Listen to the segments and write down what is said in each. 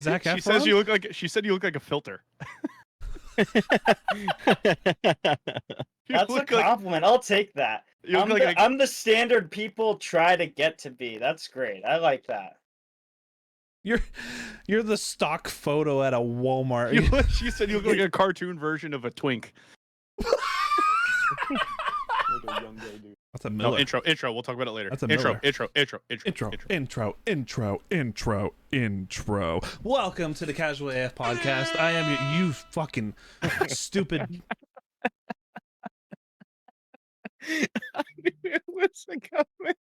Zac Efron? She says you look like. She said you look like a filter. That's a compliment. I'll take that. I'm the standard people try to get to be. That's great. I like that. You're the stock photo at a Walmart. She said you look like a cartoon version of a twink. Like a young gay dude. That's a Miller. No, intro. We'll talk about it later. That's a intro. Welcome to the Casual AF podcast. I am you fucking stupid. I knew it was coming.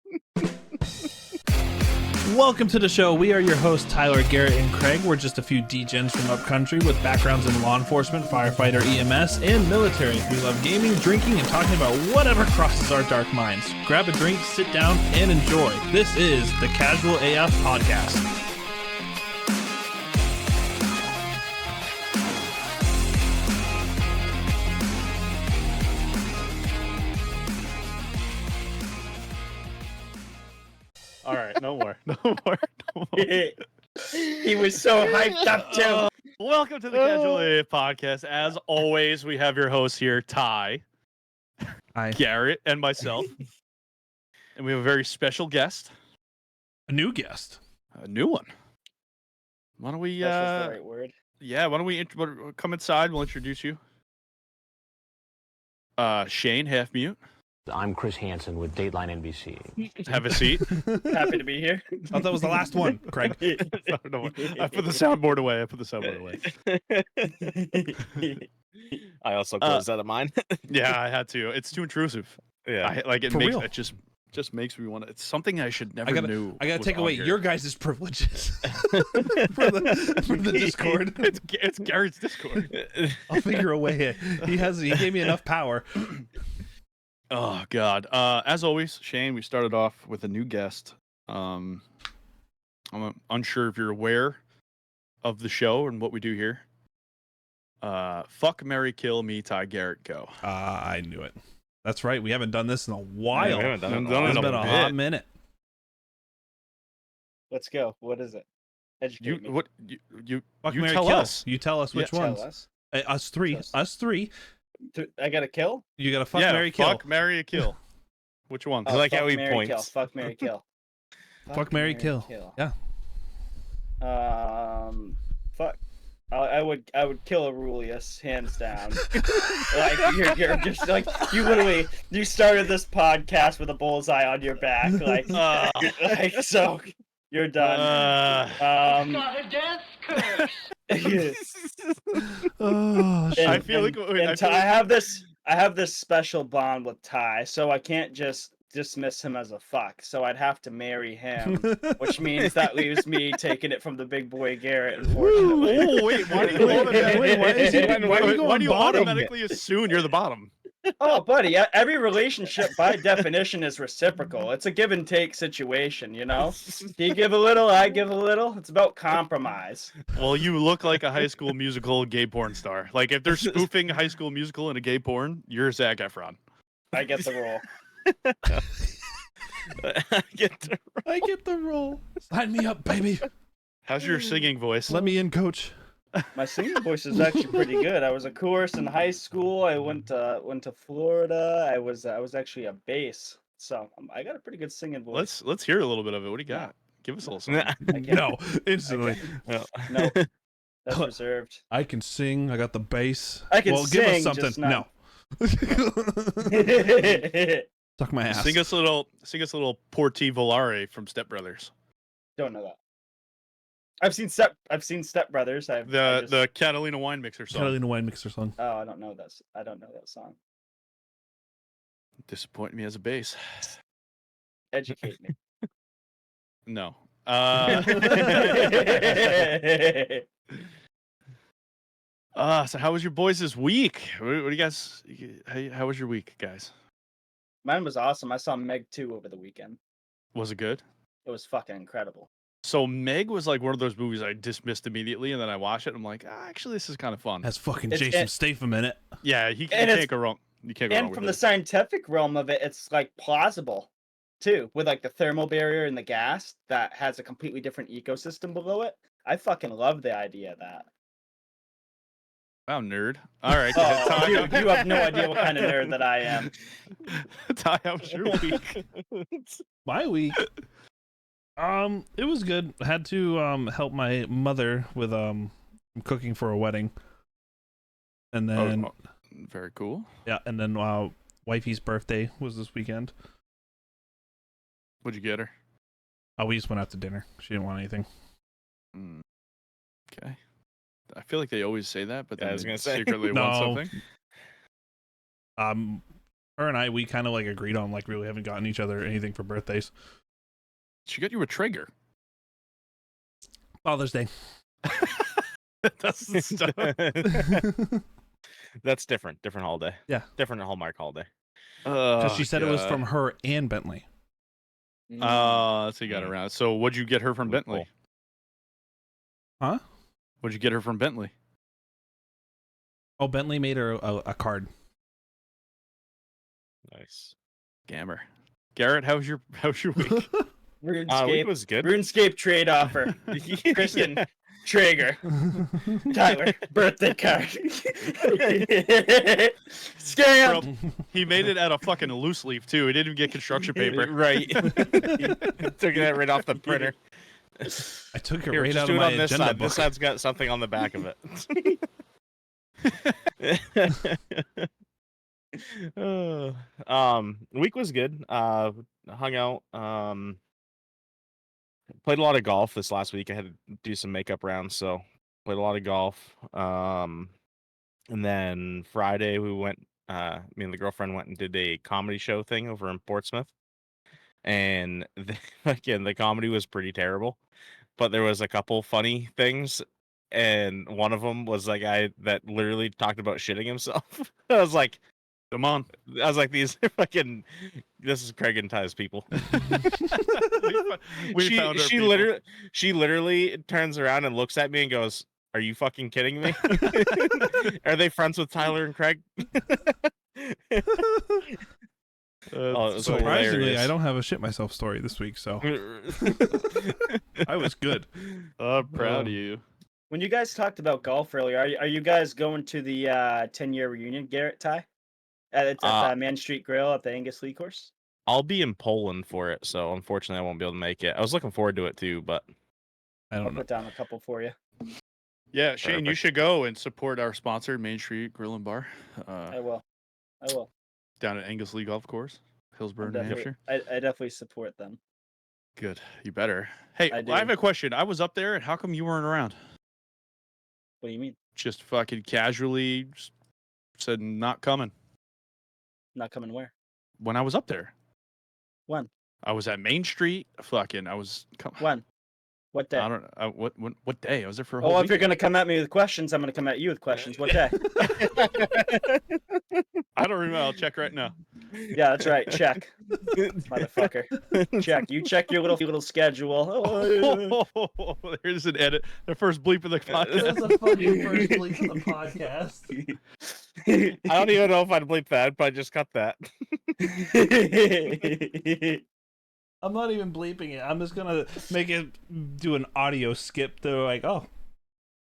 Welcome to the show. We are your hosts, Tyler, Garrett, and Craig. We're just a few degens from upcountry with backgrounds in law enforcement, firefighter, EMS, and military. We love gaming, drinking, and talking about whatever crosses our dark minds. Grab a drink, sit down, and enjoy. This is the Casual AF podcast. All right, no more. He was so hyped up too. Welcome to the Casual AF podcast. As always, we have your hosts here, Ty, Hi. Garrett, and myself. And we have a very special guest. A new guest. A new one. Why don't we That's the right word. Yeah, why don't we come inside, we'll introduce you. Shane, half mute. I'm Chris Hansen with Dateline NBC. Have a seat. Happy to be here. Oh, that was the last one, Craig. No, I put the soundboard away. I also closed out of mine. Yeah, I had to. It's too intrusive. Yeah. For real. It just makes me want to. It's something I should never knew. I gotta was take away here. your guys' privileges for the Discord. It's Garrett's Discord. I'll figure a way. He gave me enough power. Oh God. As always, Shane, we started off with a new guest. I'm unsure if you're aware of the show and what we do here. Fuck, marry, kill, me, Ty, Garrett, go. I knew it. That's right. We haven't done this in a while. Yeah, we haven't done it in a Done while. It's in been a hot minute. Let's go. What is it? Educate me. Fuck, you marry, tell kill. us. You tell us which Tell ones. us. Us three. Us three. I gotta kill. You gotta fuck, Yeah, marry, kill. fuck, marry, kill. Which one? I like fuck, how he marry, points. Kill. Fuck, marry, kill. Fuck, marry, kill. Yeah. Fuck. I would kill Aurelius, hands down. Like you're just like you started this podcast with a bullseye on your back, like so you're done. Got a death curse. Oh, shit. I feel like I have this special bond with Ty, so I can't just dismiss him as a fuck. So I'd have to marry him, which means that leaves me taking it from the big boy Garrett. Unfortunately. Oh wait, why do you Why do you automatically assume you're the bottom? Oh, buddy, every relationship by definition is reciprocal. It's a give and take situation, you know? You give a little, I give a little. It's about compromise. Well, you look like a High School Musical gay porn star. Like if they're spoofing High School Musical in a gay porn, you're Zac Efron. I get the role. I get the role. Sign me up, baby. How's your singing voice? Let me in, coach. My singing voice is actually pretty good. I was a chorus in high school. I went to Florida. I was actually a bass. So I got a pretty good singing voice. Let's hear a little bit of it. What do you got? Give us a little something. No, instantly. No, that's reserved. I can sing. I got the bass. I can give us sing, something. just not- No. Suck my ass. Sing us a little Porti Volare from Step Brothers. Don't know that. I've seen Step Brothers. The Catalina wine mixer song. Catalina wine mixer song. Oh, I don't know that song. Disappoint me as a bass. Educate me. No. So how was your boys this week? What do you guys? How was your week, guys? Mine was awesome. I saw Meg 2 over the weekend. Was it good? It was fucking incredible. So Meg was like one of those movies I dismissed immediately, and then I watched it. And I'm like, actually, this is kind of fun. Has fucking Jason Statham in it. Yeah, you can't go wrong. You can't go wrong And with from it. the scientific realm of it, it's like plausible too, with like the thermal barrier and the gas that has a completely different ecosystem below it. I fucking love the idea of that. Wow, nerd. All right, Oh, Ty, you have no idea what kind of nerd that I am. Ty, how was your week? My week. It was good. I had to Oh, help my mother with cooking for a wedding. And then very cool. yeah, and then wifey's birthday was this weekend. What'd you get her? We just went out to dinner. She didn't want anything. Okay. I feel like they always say that, but Yeah, then I was they gonna say. secretly want something. Her and we kind of like agreed on like really haven't gotten each other anything for birthdays. She got you a trigger. Father's Day. That's the stuff. That's different. Different holiday. Yeah. Different Hallmark holiday. Because she said it was from her and Bentley. So you got around. So what'd you get her from Loophole. Bentley? Huh? What'd you get her from Bentley? Oh, Bentley made her a card. Nice. Gammer. Garrett, how's your week? Week RuneScape. was good. RuneScape trade offer. Kristen, Traeger, Tyler, birthday card. Scam. He made it out of fucking loose leaf too. He didn't even get construction paper. Right. Took that right off the printer. I took it Here, right just out do of it my on this agenda side. book. This side's got something on the back of it. Week was good. Hung out. Played a lot of golf this last week. I had to do some makeup rounds, so played a lot of golf. And then Friday we went. Me and the girlfriend went and did a comedy show thing over in Portsmouth. And again, the comedy was pretty terrible, but there was a couple funny things, and one of them was a guy that literally talked about shitting himself. I was like, Come on. these are fucking. This is Craig and Ty's people. We found our she people. literally turns around and looks at me and goes, "Are you fucking kidding me? Are they friends with Tyler and Craig?" Oh, it was Surprisingly, hilarious. I don't have a shit myself story this week, so I was good. I'm proud of you. When you guys talked about golf earlier, are you guys going to the 10-year reunion, Garrett, Ty? It's at the Man Street Grill at the Angus Lee course. I'll be in Poland for it, so unfortunately I won't be able to make it. I was looking forward to it too, but I I'll don't know. put down a couple for you. Yeah, Shane, you Perfect. should go and support our sponsor, Main Street Grill and Bar, I will. down at Angus Lee Golf Course, Hillsborough, New Hampshire. I definitely support them. Good. You better. Hey, I I do. have a question. I was up there, and how come you weren't around? What do you mean? Just fucking casually said not coming Not coming where? when I was up there. When? I was at Main Street. Fucking, I was. When? What day? I don't know. What day? I was there for a Oh, whole if you're week. gonna come at me with questions, I'm gonna come at you with questions. What day? I don't remember. I'll check right now. Yeah, that's right. Check, motherfucker. Check. You check your little schedule. Oh, There's an edit. The first bleep of the podcast. a fucking first bleep of the podcast. I don't even know if I'd bleep that, but I just cut that. I'm not even bleeping it. I'm just gonna make it do an audio skip to like, oh,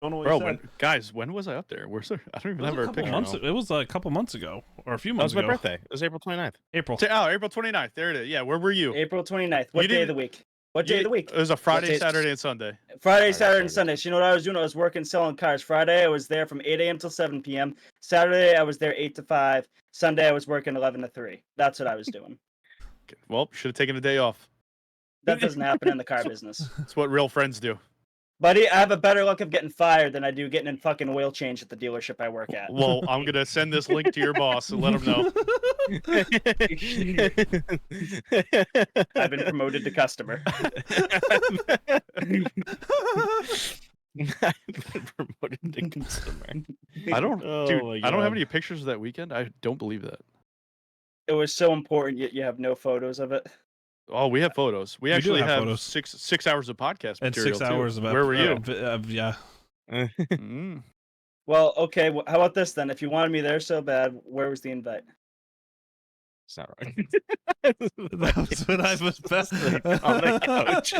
don't know what Bro, he said. guys, when was I up there? Where's there? I don't even It was have a a couple picture. months. It was a couple months ago, or a few That months was my ago. birthday. It was April 29th. April. Oh, April 29th. There it is. Yeah, where were you? April 29th. What You day of didn't- the week? What day of the week? It was a Friday, day- Saturday, and Sunday. Friday, Saturday, and Sunday. So you know what I was doing? I was working selling cars. Friday, I was there from 8 a.m. till 7 p.m. Saturday, I was there 8 to 5. Sunday, I was working 11 to 3. That's what I was doing. Okay. Well, should have taken a day off. That doesn't happen in the car business. That's what real friends do. Buddy, I have a better luck of getting fired than I do getting in fucking oil change at the dealership I work at. Well, I'm gonna send this link to your boss and let him know. I've been promoted to customer. Promoted to consumer. I don't, Oh dude. my I don't have God. any pictures of that weekend. I don't believe that. It was so important, yet you have no photos of it. Oh, we have photos. We We do actually have have photos. six hours of podcast And material 6 hours too. of Where were you? yeah. Mm. Well, okay. How about this then? If you wanted me there so bad, where was the invite? It's not right. That's what I was best on the couch.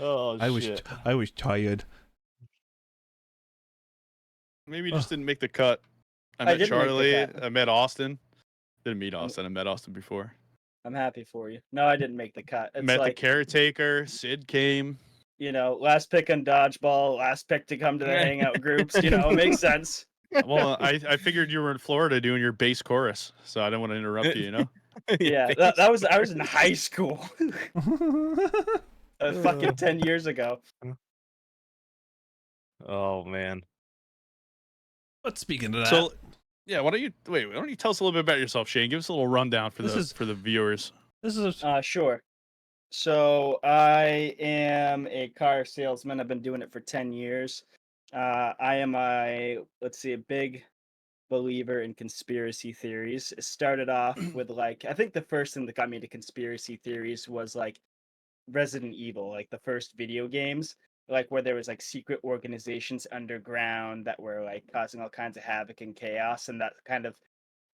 Oh shit! I was tired. Maybe you just didn't make the cut. I met didn't make the Charlie. cut. I met Austin. Didn't meet Austin. I met Austin before. I'm happy for you. No, I didn't make the cut. It's Met the like, caretaker. Sid came. last pick on dodgeball, last pick to come to the hangout groups. It makes sense. Well, I figured you were in Florida doing your bass chorus, so I didn't want to interrupt you. Yeah, I was in high school. Fucking 10 years ago. Oh man. But speaking of that, So, yeah, why don't you tell us a little bit about yourself, Shane? Give us a little rundown for This the is- viewers. this is Sure. So I am a car salesman. I've been doing it for 10 years. I am a big believer in conspiracy theories. It started off with I think the first thing that got me into conspiracy theories was Resident Evil, the first video games, where there was secret organizations underground that were causing all kinds of havoc and chaos, and that kind of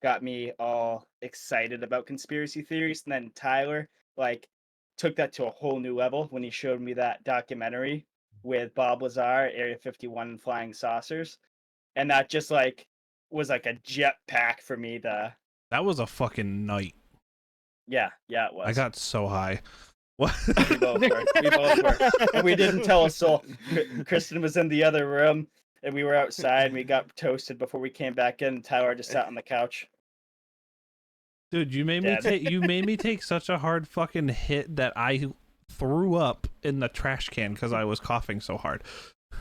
got me all excited about conspiracy theories. And then Tyler took that to a whole new level when he showed me that documentary with Bob Lazar, Area 51 and flying saucers, and that just was a jet pack for me to. that was a fucking night. Yeah, it was. I got so high. What? We both were. And we didn't tell a soul. Kristen was in the other room, and we were outside, and we got toasted before we came back in. And Tyler just sat on the couch. Dude, you made me take such a hard fucking hit that I threw up in the trash can because I was coughing so hard.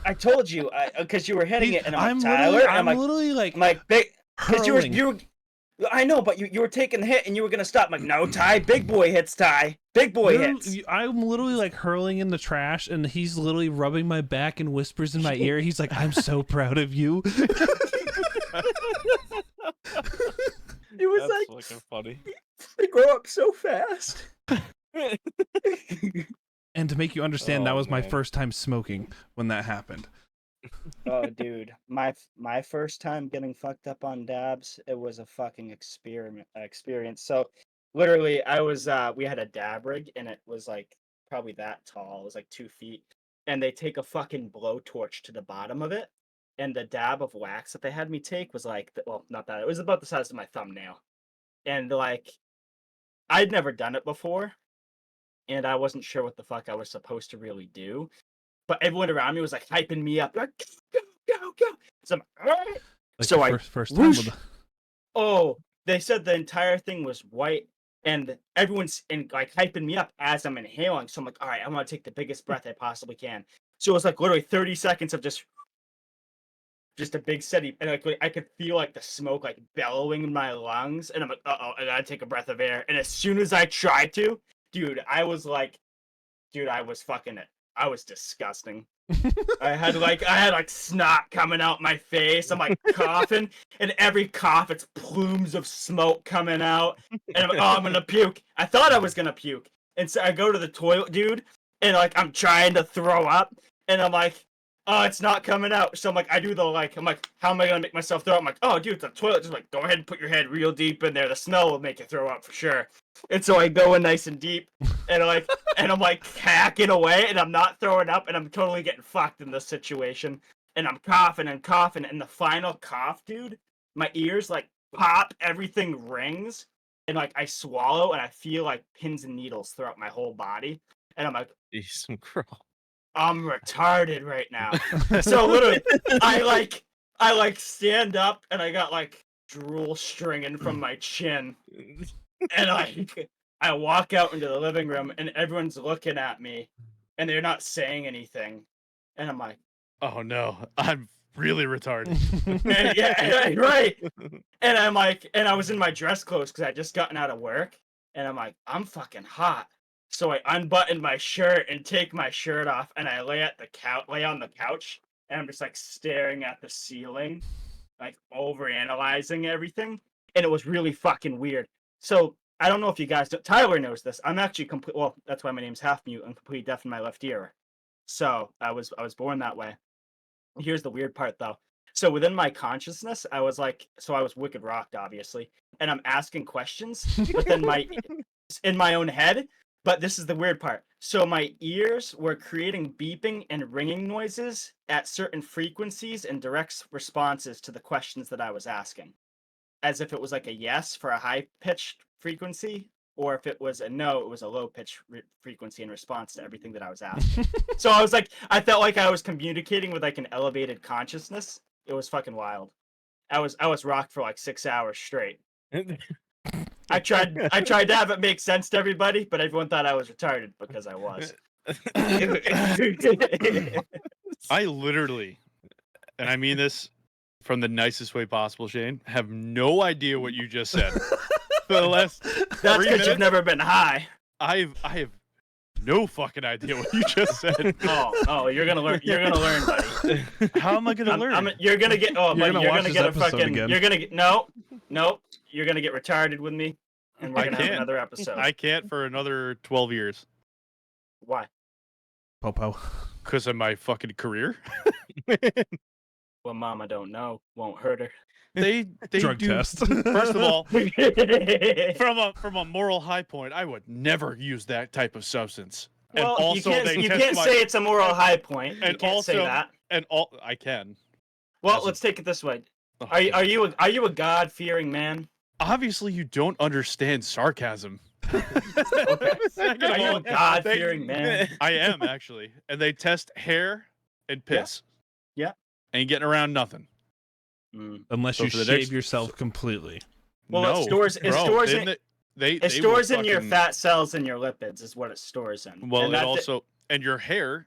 I told you, because you were hitting it, and I'm literally, Tyler, I'm literally because hurling. you were. I know, but you were taking the hit, and you were gonna stop. I'm like, no, Ty, big boy hits, Ty, big boy hits. I'm literally hurling in the trash, and he's literally rubbing my back and whispers in my ear. He's like, "I'm so proud of you." It was That's fucking funny. they grow up so fast. And to make you understand, that Oh, was my man. first time smoking when that happened. Oh, dude, my first time getting fucked up on dabs, it was a fucking experience. So, literally, we had a dab rig, and it was probably that tall. It was 2 feet, and they take a fucking blowtorch to the bottom of it, and the dab of wax that they had me take was not that. It was about the size of my thumbnail, and I'd never done it before, and I wasn't sure what the fuck I was supposed to really do. But everyone around me was hyping me up, go, go. So I'm all right. So I first time whoosh. with Oh, they said the entire thing was white, and everyone's hyping me up as I'm inhaling. So I'm like, all right, I'm gonna take the biggest breath I possibly can. So it was literally 30 seconds of just a big steady, and I could feel the smoke bellowing in my lungs, and I'm like, I gotta take a breath of air. And as soon as I tried to, dude, I was fucking it. I was disgusting. I had snot coming out my face. I'm coughing, and every cough, it's plumes of smoke coming out. And I'm like, oh, I'm gonna puke. I thought I was gonna puke, and so I go to the toilet, dude, and I'm trying to throw up, and I'm like, oh, it's not coming out. So I do the how am I gonna make myself throw up? I'm like, oh, dude, it's a toilet. Just go ahead and put your head real deep in there. The smell will make you throw up for sure. And so I go in nice and deep, and I'm hacking away, and I'm not throwing up, and I'm totally getting fucked in this situation. And I'm coughing and coughing, and the final cough, dude, my ears pop, everything rings, and I swallow, and I feel pins and needles throughout my whole body, and I'm like, Jesus Christ. I'm retarded right now. So literally, I stand up, and I got drool stringing from my chin, and I walk out into the living room, and everyone's looking at me, and they're not saying anything, and I'm like, Oh no, I'm really retarded. and, yeah, right. And I'm and I was in my dress clothes because I just gotten out of work, and I'm like, I'm fucking hot. So I unbutton my shirt and take my shirt off, and I lay on the couch, and I'm just staring at the ceiling, overanalyzing everything, and it was really fucking weird. So I don't know if you guys know, Tyler knows this. I'm actually complete. Well, that's why my name's half mute. I'm completely deaf in my left ear. So I was born that way. Here's the weird part though. So within my consciousness, I was wicked rocked, obviously, and I'm asking questions, but then in my own head. But this is the weird part. So my ears were creating beeping and ringing noises at certain frequencies and direct responses to the questions that I was asking, as if it was like a yes for a high pitched frequency, or if it was a no, it was a low pitch frequency in response to everything that I was asking. So I felt like I was communicating with like an elevated consciousness. It was fucking wild. I was rocked for like 6 hours straight. I tried to have it make sense to everybody, but everyone thought I was retarded because I was. I literally, and I mean this from the nicest way possible, Shane, have no idea what you just said. For the last That's because you've never been high. I have no fucking idea what you just said. Oh, you're gonna learn. You're gonna learn, buddy. How am I gonna learn? You're gonna get. Oh, You're buddy, gonna you're watch gonna this get a episode fucking. again. You're gonna get no. You're gonna get retarded with me, and we're I gonna have can't. another episode. I can't for another 12 years Why? Popo. because of my fucking career. Well, Mama don't know. Won't hurt her. They Drug do. test. First of all, from a moral high point, I would never use that type of substance. Well, and also you can't say it's a moral high point. You and can't say also- that. I can. Well, let's take it this way. Are you a God-fearing man? Obviously, you don't understand sarcasm. Okay. Second of Are you all, a God-fearing man? I am actually, and they test hair and piss. Yeah. Ain't getting around nothing. Mm. Unless So you for the shave next- yourself completely. Well, no, it stores in they stores will in your fucking- fat cells and your lipids is what it stores in. Well, and it that's also and your hair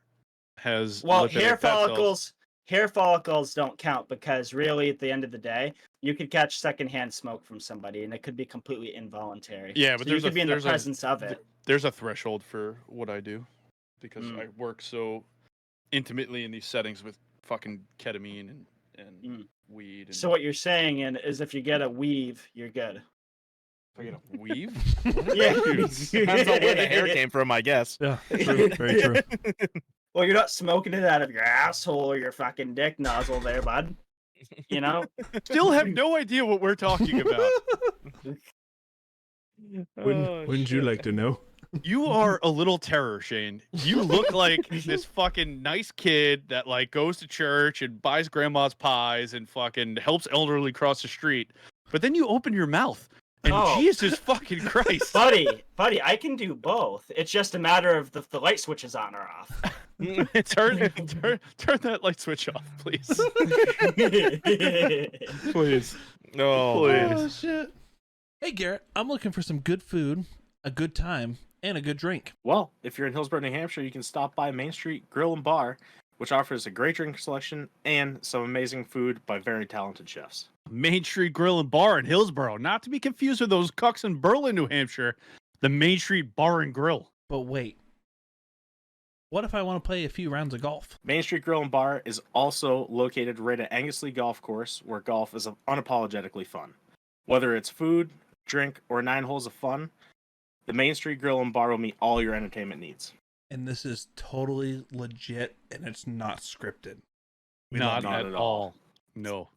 has Well, lipid and hair fat cells. follicles don't count because really, at the end of the day, you could catch secondhand smoke from somebody, and it could be completely involuntary. Yeah, but so you could be in the there's presence of it. There's a threshold for what I do because Mm. I work so intimately in these settings with fucking ketamine and Mm. weed. And So what you're saying is, if you get a weave, you're good. if I get a weave? Yeah. Depends on where the hair came from, I guess. Yeah, true. Very true. Well, you're not smoking it out of your asshole or your fucking dick nozzle, there, bud. You know. Still have no idea what we're talking about. Wouldn't you like to know? You are a little terror, Shane. You look like this fucking nice kid that like goes to church and buys grandma's pies and fucking helps elderly cross the street. But then you open your mouth and Oh. Jesus fucking Christ. buddy, I can do both. It's just a matter of the light switch is on or off. turn that light switch off, please. Please. No. Please. Oh shit. Hey Garrett, I'm looking for some good food, a good time, and a good drink. Well, if you're in Hillsborough, New Hampshire, you can stop by Main Street Grill and Bar, which offers a great drink selection and some amazing food by very talented chefs. Main Street Grill and Bar in Hillsborough, not to be confused with those cucks in Berlin, New Hampshire. The Main Street Bar and Grill. But wait, what if I want to play a few rounds of golf? Main Street Grill and Bar is also located right at Anglesey Golf Course, where golf is unapologetically fun. Whether it's food, drink, or 9 holes of fun, the Main Street Grill and Bar will meet all your entertainment needs. And this is totally legit, and it's not scripted. Not not at at all. No.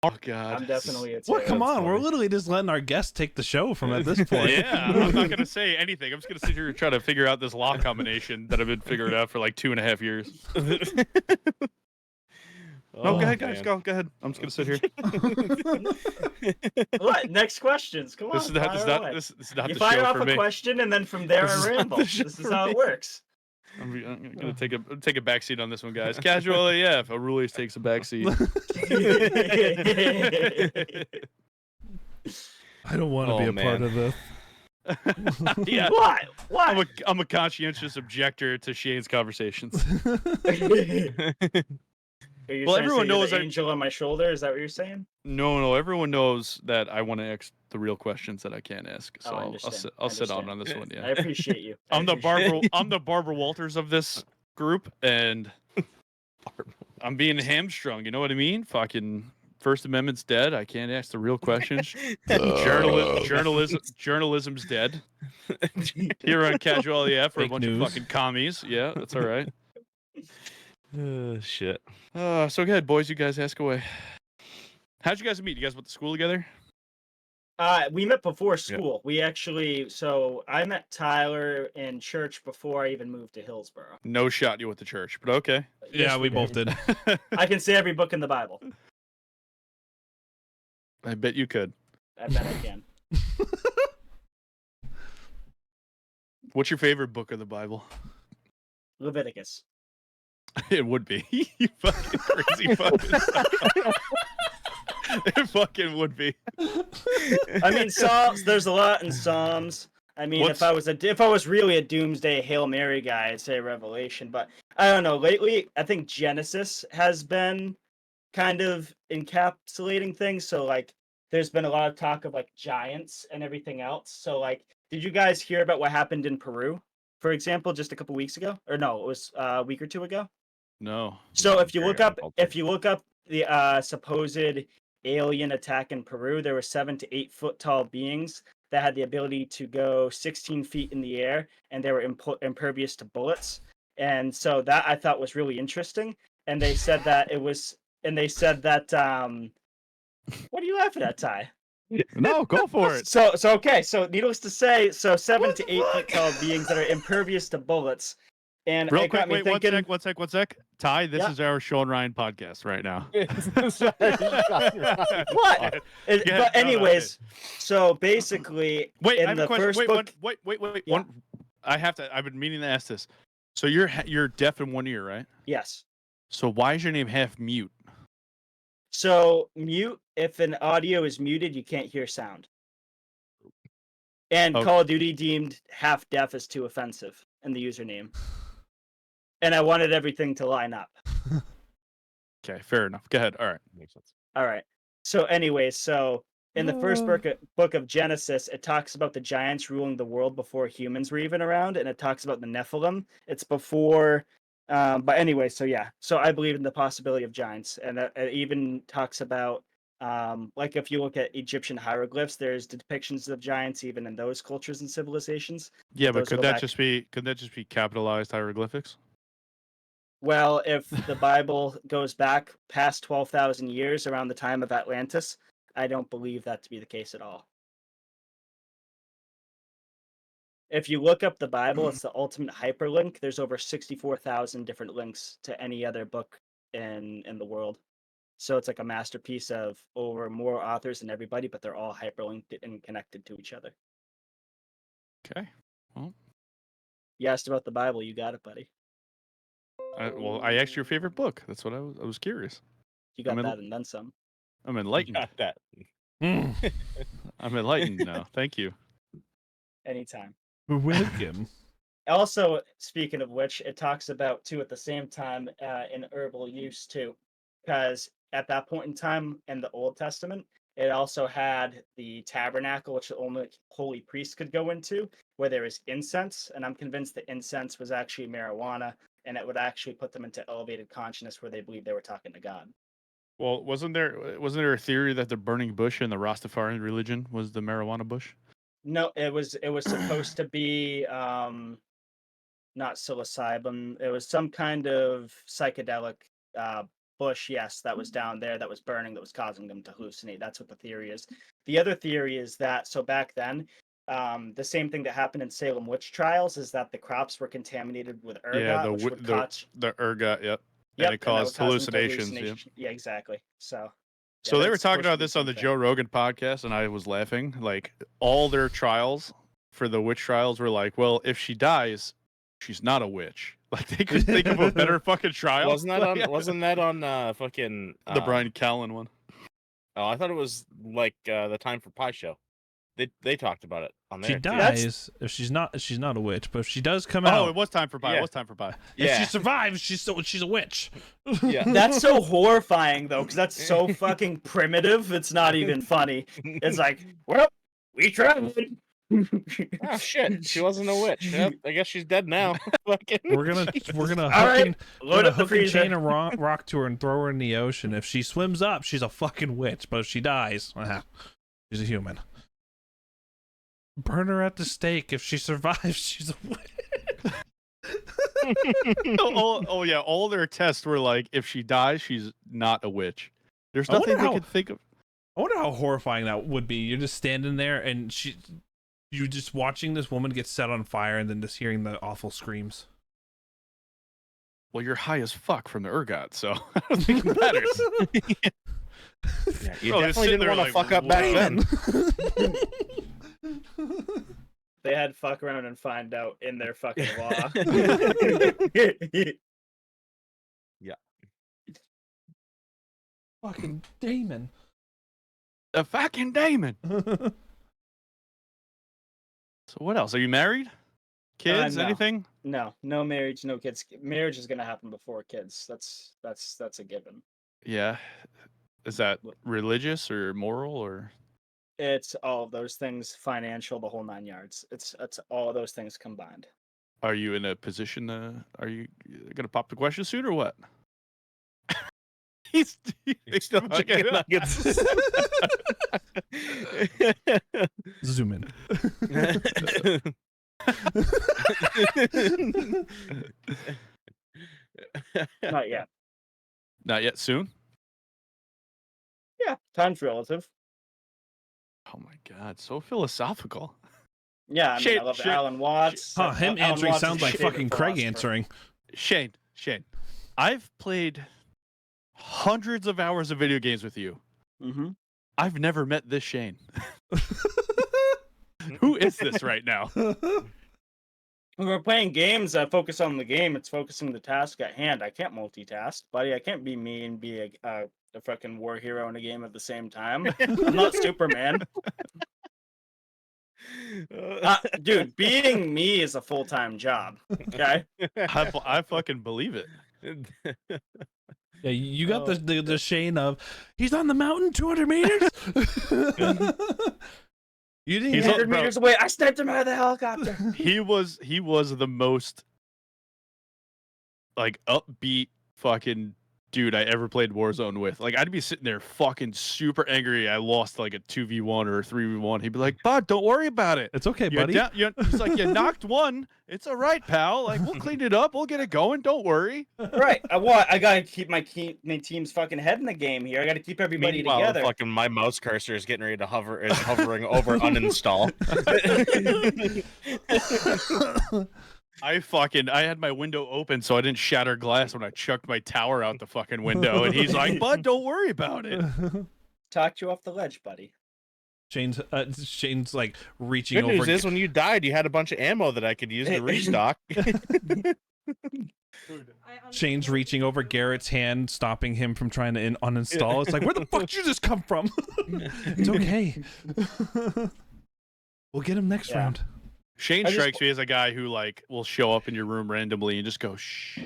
Oh God. I'm definitely a What? Come terrorist. on, we're literally just letting our guests take the show from at this point. Yeah, I'm not gonna say anything. I'm just gonna sit here and try to figure out this law combination that I've been figuring out for like 2.5 years. No, go ahead, guys. Go ahead. I'm just gonna sit here. What? Next questions. Come on. This is not. This is fire not. away. This is not You the fire show off for a me. question, and then from there This I is not ramble. the show This is for how me. it works. I'm gonna take a backseat on this one, guys. Casual AF. Arulis takes a backseat. I don't want to Oh, be a man. part of this. Yeah. What? What? I'm a conscientious objector to Shane's conversations. Are you Well, trying to everyone say you're knows the I- angel on my shoulder. Is that what you're saying? No, everyone knows that I want to ask the real questions that I can't ask. So Oh, I I'll understand. sit I on understand. this one. Yeah. I appreciate you. I I'm the appreciate Barbara Walters of this group, and I'm being hamstrung. You know what I mean? Fucking First Amendment's dead. I can't ask the real questions. Journalism's dead. Here on Casual AF, we're a Fake bunch news. of fucking commies. Yeah, that's all right. Shit. So go ahead, boys. You guys ask away. How'd you guys meet? You guys went to school together? We met before school. We actually, so I met Tyler in church before I even moved to Hillsborough. No shot you went to church, but okay. Yeah, we both did. I can say every book in the Bible. I bet you could. I bet I can. What's your favorite book of the Bible? Leviticus. It would be. You fucking crazy fucking. It fucking would be. I mean, Psalms. There's a lot in Psalms. I mean, if I was really a doomsday Hail Mary guy, I'd say Revelation. But I don't know. Lately, I think Genesis has been kind of encapsulating things. So like, there's been a lot of talk of like giants and everything else. So like, did you guys hear about what happened in Peru, for example, just a couple weeks ago? Or no, it was a week or two ago. No. So if you Very look up, uncultured. the supposed alien attack in Peru, there were 7 to 8 foot tall beings that had the ability to go 16 feet in the air, and they were impervious to bullets. And so that I thought was really interesting. And they said that it was, and they said that, what are you laughing at, Ty? No, go for it. So okay. So needless to say, so 7 to 8 foot tall beings that are impervious to bullets. And Real it got quick, me wait, thinking, one sec. Ty, this Yeah. is our Sean Ryan podcast right now. what? Yeah, But anyways, so basically, Wait, in I have the a question. first book, Wait. Yeah. I've been meaning to ask this. So you're deaf in one ear, right? yes. So why is your name half mute? So mute, if an audio is muted, you can't hear sound. And Okay. Call of Duty deemed half deaf as too offensive in the username. And I wanted everything to line up. Okay, fair enough. Go ahead. All right. Makes sense. All right. So anyways, so in the first book of Genesis, it talks about the giants ruling the world before humans were even around, and it talks about the Nephilim. It's before, but anyway, so yeah. So I believe in the possibility of giants, and it even talks about, like if you look at Egyptian hieroglyphs, there's depictions of giants even in those cultures and civilizations. Yeah, but Those could go that back- just be capitalized hieroglyphics? Well, if the Bible goes back past 12,000 years around the time of Atlantis, I don't believe that to be the case at all. If you look up the Bible, it's the ultimate hyperlink. There's over 64,000 different links to any other book in the world. So it's like a masterpiece of over more authors than everybody, but they're all hyperlinked and connected to each other. Okay. You asked about the Bible, you got it, buddy. Well, I asked your favorite book. That's what I was curious. You got I'm in- that and then some. I'm enlightened. Got that. I'm enlightened now. Thank you. Anytime. Welcome. Also, speaking of which, it talks about too at the same time in herbal use too, because at that point in time in the Old Testament, it also had the tabernacle, which only holy priests could go into, where there was incense, and I'm convinced the incense was actually marijuana, and it would actually put them into elevated consciousness where they believed they were talking to God. Well, wasn't there a theory that the burning bush in the Rastafarian religion was the marijuana bush? No, it was supposed to be not psilocybin. It was some kind of psychedelic bush, yes, that was down there that was burning, that was causing them to hallucinate. That's what the theory is. The other theory is that, so back then, the same thing that happened in Salem witch trials is that the crops were contaminated with ergot, Yeah, which would cause, the ergot. Yep. yep, And it that would caused cause them to hallucinations. Yep. Yeah, exactly. So So they were that's talking supposed to about be the this on same the thing. Joe Rogan podcast, and I was laughing. Like all their trials for the witch trials were like, well, if she dies, she's not a witch. Like they could think of a better fucking trial. Wasn't that on fucking the Brian Callen one? Oh, I thought it was like the Time for Pie show. They talked about it on there. She too. dies if she's not a witch, but if she does come Oh, out, it was Time for Pie. Yeah. It was Time for Pie. if Yeah. she survives, she's a witch. Yeah. That's so horrifying though, because that's so fucking primitive. It's not even funny. It's like, well, we tried. Oh shit, she wasn't a witch. Yep, I guess she's dead now. Fucking- We're gonna All hook right, and load up the hook and freezer. chain a rock to her and throw her in the ocean. If she swims up, she's a fucking witch. But if she dies, she's a human. Burn her at the stake. If she survives, she's a witch. Yeah, all their tests were like, if she dies, she's not a witch. There's I wonder nothing they how- could think of. I wonder how horrifying that would be. You're just standing there and you just watching this woman get set on fire and then just hearing the awful screams. Well, you're high as fuck from the ergot, so I don't think it matters. Yeah, you Bro, they're definitely sitting didn't there want to like, fuck up back then. They had fuck around and find out in their fucking law. Yeah. Fucking Damon. A fucking Damon. So what else? Are you married? Kids? No. Anything? No marriage, no kids. Marriage is gonna happen before kids. That's a given. Yeah. Is that religious or moral or? It's all of those things, financial, the whole 9 yards. It's all of those things combined. Are you in a position? Are you gonna pop the question soon or what? He's Still chicken nuggets. Zoom in. Not yet. Not yet. Soon. Yeah, time's relative. Oh my God, so philosophical. Yeah, I mean, Shane- I love Shane- Alan Watts. Huh, him Alan answering Watts is sounds my like favorite fucking Craig philosopher. answering. Shane, I've played hundreds of hours of video games with you. Mm-hmm. I've never met this Shane. Who is this right now? When we're playing games that focus on the game, it's focusing the task at hand. I can't multitask, buddy. I can't be me and be a fucking war hero in a game at the same time. I'm not Superman. Dude, being me is a full-time job. Okay? I fucking believe it. Yeah, you got the Shane of he's on the mountain 200 meters. You didn't. He's He's 100 bro. meters away. I sniped him out of the helicopter. He was the most like upbeat fucking dude I ever played Warzone with. Like I'd be sitting there fucking super angry. I lost like a 2v1 or a 3v1. He'd be like, "Bud, don't worry about it. It's okay, You're buddy. down- he's like, "You knocked one. It's all right, pal. Like we'll clean it up. We'll get it going. Don't worry." Right. I gotta keep my team's fucking head in the game here. I gotta keep everybody Meanwhile, together. fucking my mouse cursor is getting ready to hovering over uninstall. I had my window open so I didn't shatter glass when I chucked my tower out the fucking window. And he's like, "Bud, don't worry about it." Talked you off the ledge, buddy. Shane's like reaching Good over. news is when you died, you had a bunch of ammo that I could use to restock. Shane's reaching over Garrett's hand, stopping him from trying to uninstall. It's like, where the fuck did you just come from? It's okay. We'll get him next round. Shane I just- strikes me as a guy who like will show up in your room randomly and just go shh,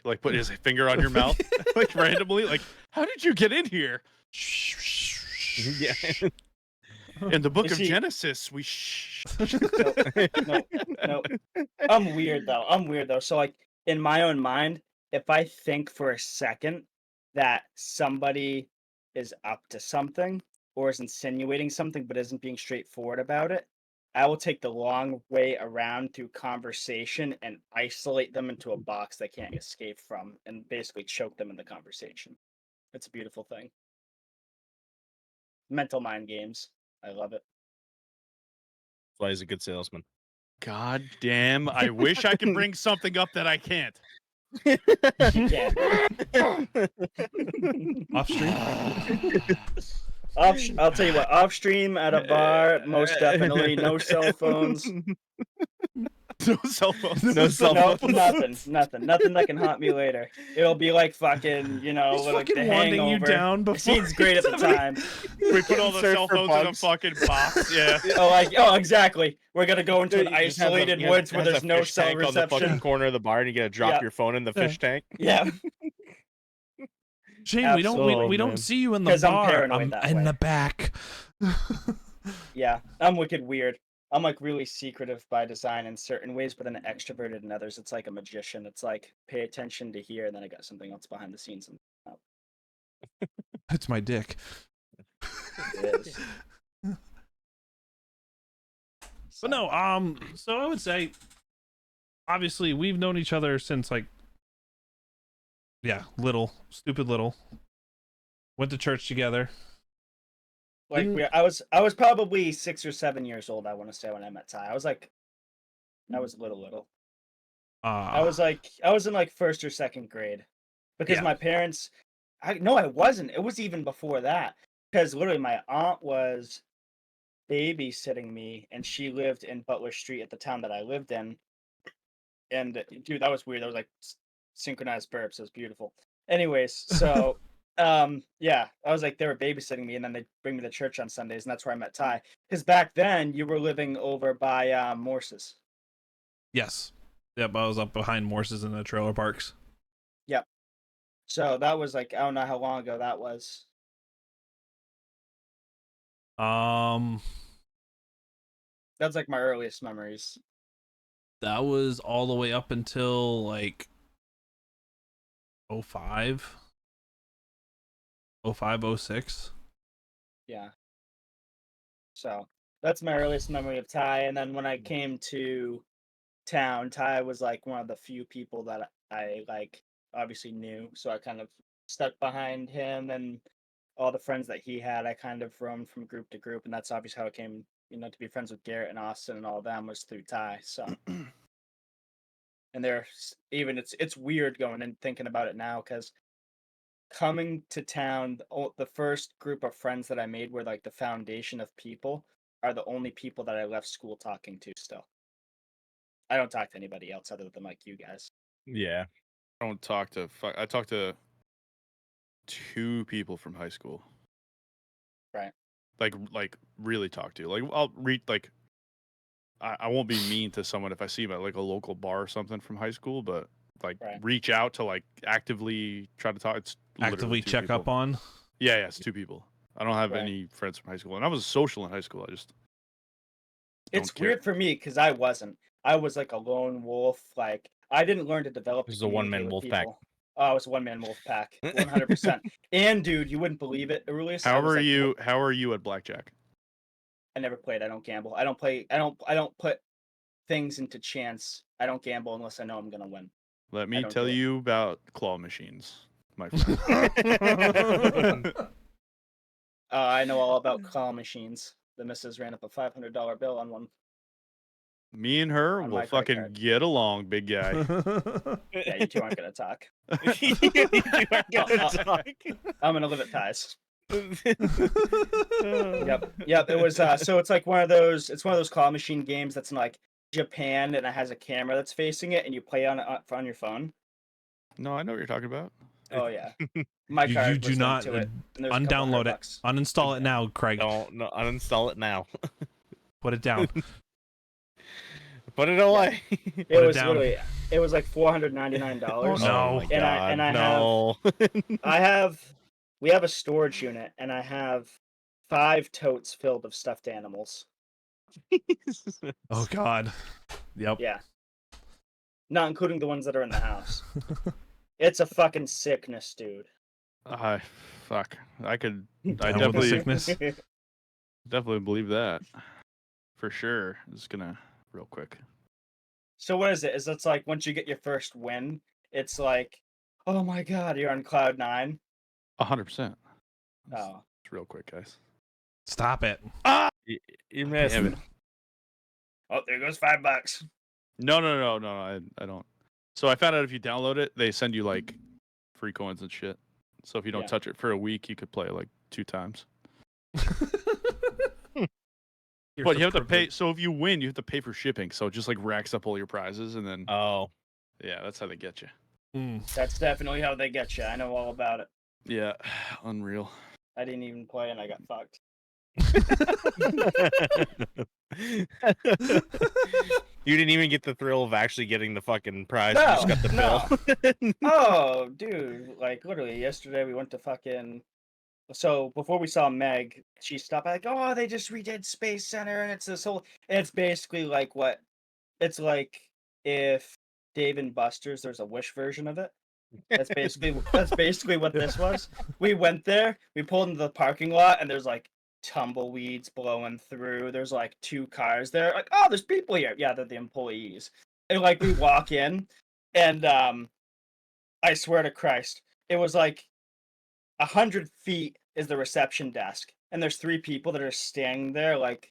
like put his finger on your mouth like randomly. Like, how did you get in here? Yeah. In the book You of see- Genesis, we shh. No. I'm weird though. So like in my own mind, if I think for a second that somebody is up to something or is insinuating something but isn't being straightforward about it, I will take the long way around through conversation and isolate them into a box they can't escape from and basically choke them in the conversation. It's a beautiful thing. Mental mind games. I love it. That's why he's a good salesman. God damn! I wish I could bring something up that I can't. You can't. Off stream. I'll tell you what, off stream at a bar, most definitely. No cell phones. No cell phones. No cell No, phones. nothing that can haunt me later. It'll be like fucking, He's like fucking the wanding you Hangover. down before. It seems great at the time. We put all the Search cell for phones in a bugs. fucking box. Yeah. Oh, exactly. We're gonna go into an Dude, he just has a- isolated he has- woods where has a there's no fish cell tank on the fucking reception. corner of the bar, and you gotta drop Yeah. your phone in the fish tank. Yeah, Shane, we Absolutely, don't man. see you in the 'Cause I'm bar. paranoid I'm that in way. the back. yeah. I'm wicked weird. I'm like really secretive by design in certain ways, but then extroverted in others. It's like a magician. It's like pay attention to here, and then I got something else behind the scenes. It's my dick. It is. But no, so I would say obviously we've known each other since like, yeah, stupid little. Went to church together. Like I was probably 6 or 7 years old. I want to say when I met Ty. I was little. I was in like first or second grade, because Yeah. my parents. I wasn't. It was even before that, because literally my aunt was babysitting me, and she lived in Butler Street at the town that I lived in. And dude, that was weird. That was like synchronized burps. It was beautiful. Anyways, so yeah, I was like, they were babysitting me, and then they bring me to church on Sundays, and that's where I met Ty. Because back then you were living over by Morse's. Yes. Yep, I was up behind Morse's in the trailer parks. Yep. So that was like, I don't know how long ago that was. That's like my earliest memories. That was all the way up until like 05, 06. Yeah. So that's my earliest memory of Ty. And then when I came to town, Ty was like one of the few people that I like obviously knew. So I kind of stuck behind him, and all the friends that he had, I kind of roamed from group to group, and that's obviously how I came, to be friends with Garrett and Austin and all of them, was through Ty. So, and it's weird going and thinking about it now, because coming to town, the first group of friends that I made were like the foundation of people, are the only people that I left school talking to still. I don't talk to anybody else other than like you guys. Yeah. I don't talk to. I talked to 2 people from high school. Right. Like really talk to. Like I'll read like. I won't be mean to someone if I see them at like a local bar or something from high school, but like reach out to like actively try to talk. It's Actively 2 check people. up on. Yeah, it's 2 people. I don't have any friends from high school, and I was social in high school. I just it's weird for me because I wasn't. I was like a lone wolf. Like I didn't learn to develop. This is a one-man wolf pack. Oh, I was a one-man wolf pack, 100%. And dude, you wouldn't believe it, Aurelius. How are you? How are you at blackjack? I never played. I don't gamble. I don't play. I don't put things into chance. I don't gamble unless I know I'm gonna win. Let me tell you about claw machines, my friend. I know all about claw machines. The missus ran up a $500 bill on one. Me and her will fucking get along, big guy. Yeah, you two aren't gonna talk. You aren't gonna talk. I'm gonna live at Ty's. Yep. It was so it's like one of those. It's one of those claw machine games that's in like Japan, and it has a camera that's facing it, and you play on your phone. No, I know what you're talking about. Oh yeah, my card. You do not undownload it. Uninstall it now, Craig. No, uninstall it now. Put it down. Put it away. It was literally. It was like $499. Oh no! my God, we have a storage unit, and I have 5 totes filled of stuffed animals. Oh God. Yep. Yeah. Not including the ones that are in the house. It's a fucking sickness, dude. Fuck. I Down with the sickness. definitely believe that. For sure. Just gonna real quick. So what is it? It's like once you get your first win, it's like, oh my God, you're on cloud 9. 100%. Oh. It's real quick, guys. Stop it. You missed it. Oh, there goes $5. No. I don't. So I found out if you download it, they send you like free coins and shit. So if you don't touch it for a week, you could play like 2 times. But you have to pay. So if you win, you have to pay for shipping. So it just like racks up all your prizes, and then yeah, that's how they get you. That's definitely how they get you. I know all about it. Yeah, unreal. I didn't even play, and I got fucked. You didn't even get the thrill of actually getting the fucking prize. No, You just got the bill. Oh, dude! Like literally yesterday, we went to fucking. So before we saw Meg, she stopped by like, oh, they just redid Space Center, and it's this whole. And it's basically like what, it's like if Dave and Buster's, there's a Wish version of it. That's basically what this was. We went there, we pulled into the parking lot, and there's like tumbleweeds blowing through. There's like 2 cars there. Like, oh, there's people here. Yeah, they're the employees. And like we walk in, and I swear to Christ, it was like 100 feet is the reception desk, and there's 3 people that are standing there like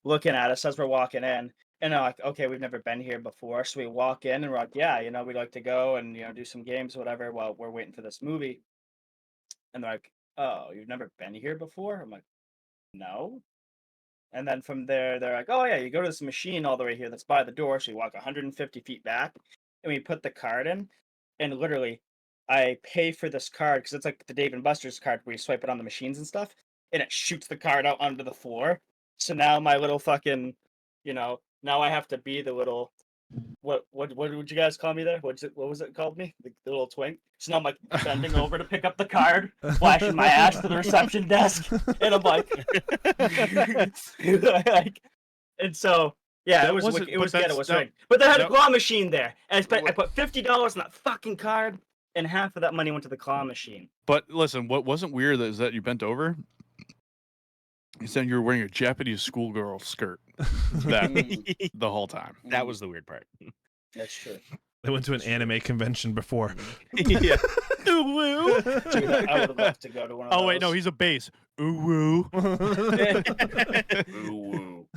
looking at us as we're walking in. And they're like, okay, we've never been here before. So we walk in and we're like, yeah, we'd like to go and, do some games, whatever, while we're waiting for this movie. And they're like, oh, you've never been here before? I'm like, no. And then from there, they're like, oh, yeah, you go to this machine all the way here that's by the door. So you walk 150 feet back and we put the card in. And literally, I pay for this card because it's like the Dave & Buster's card where you swipe it on the machines and stuff. And it shoots the card out onto the floor. So now my little fucking, now I have to be the little, what would you guys call me there? What was it called me? The little twink. So now I'm like bending over to pick up the card, flashing my ass to the reception desk, and I'm like, and so yeah, it was good. It was right. But they had a claw machine there, and I put $50 on that fucking card, and half of that money went to the claw machine. But listen, what wasn't weird is that you bent over. You said you were wearing a Japanese schoolgirl skirt the whole time. That was the weird part. That's true. They went to an anime convention before. Yeah. Ooh woo. Dude, I would love to go to one of those. Oh wait, no, he's a bass. Ooh woo. Ooh,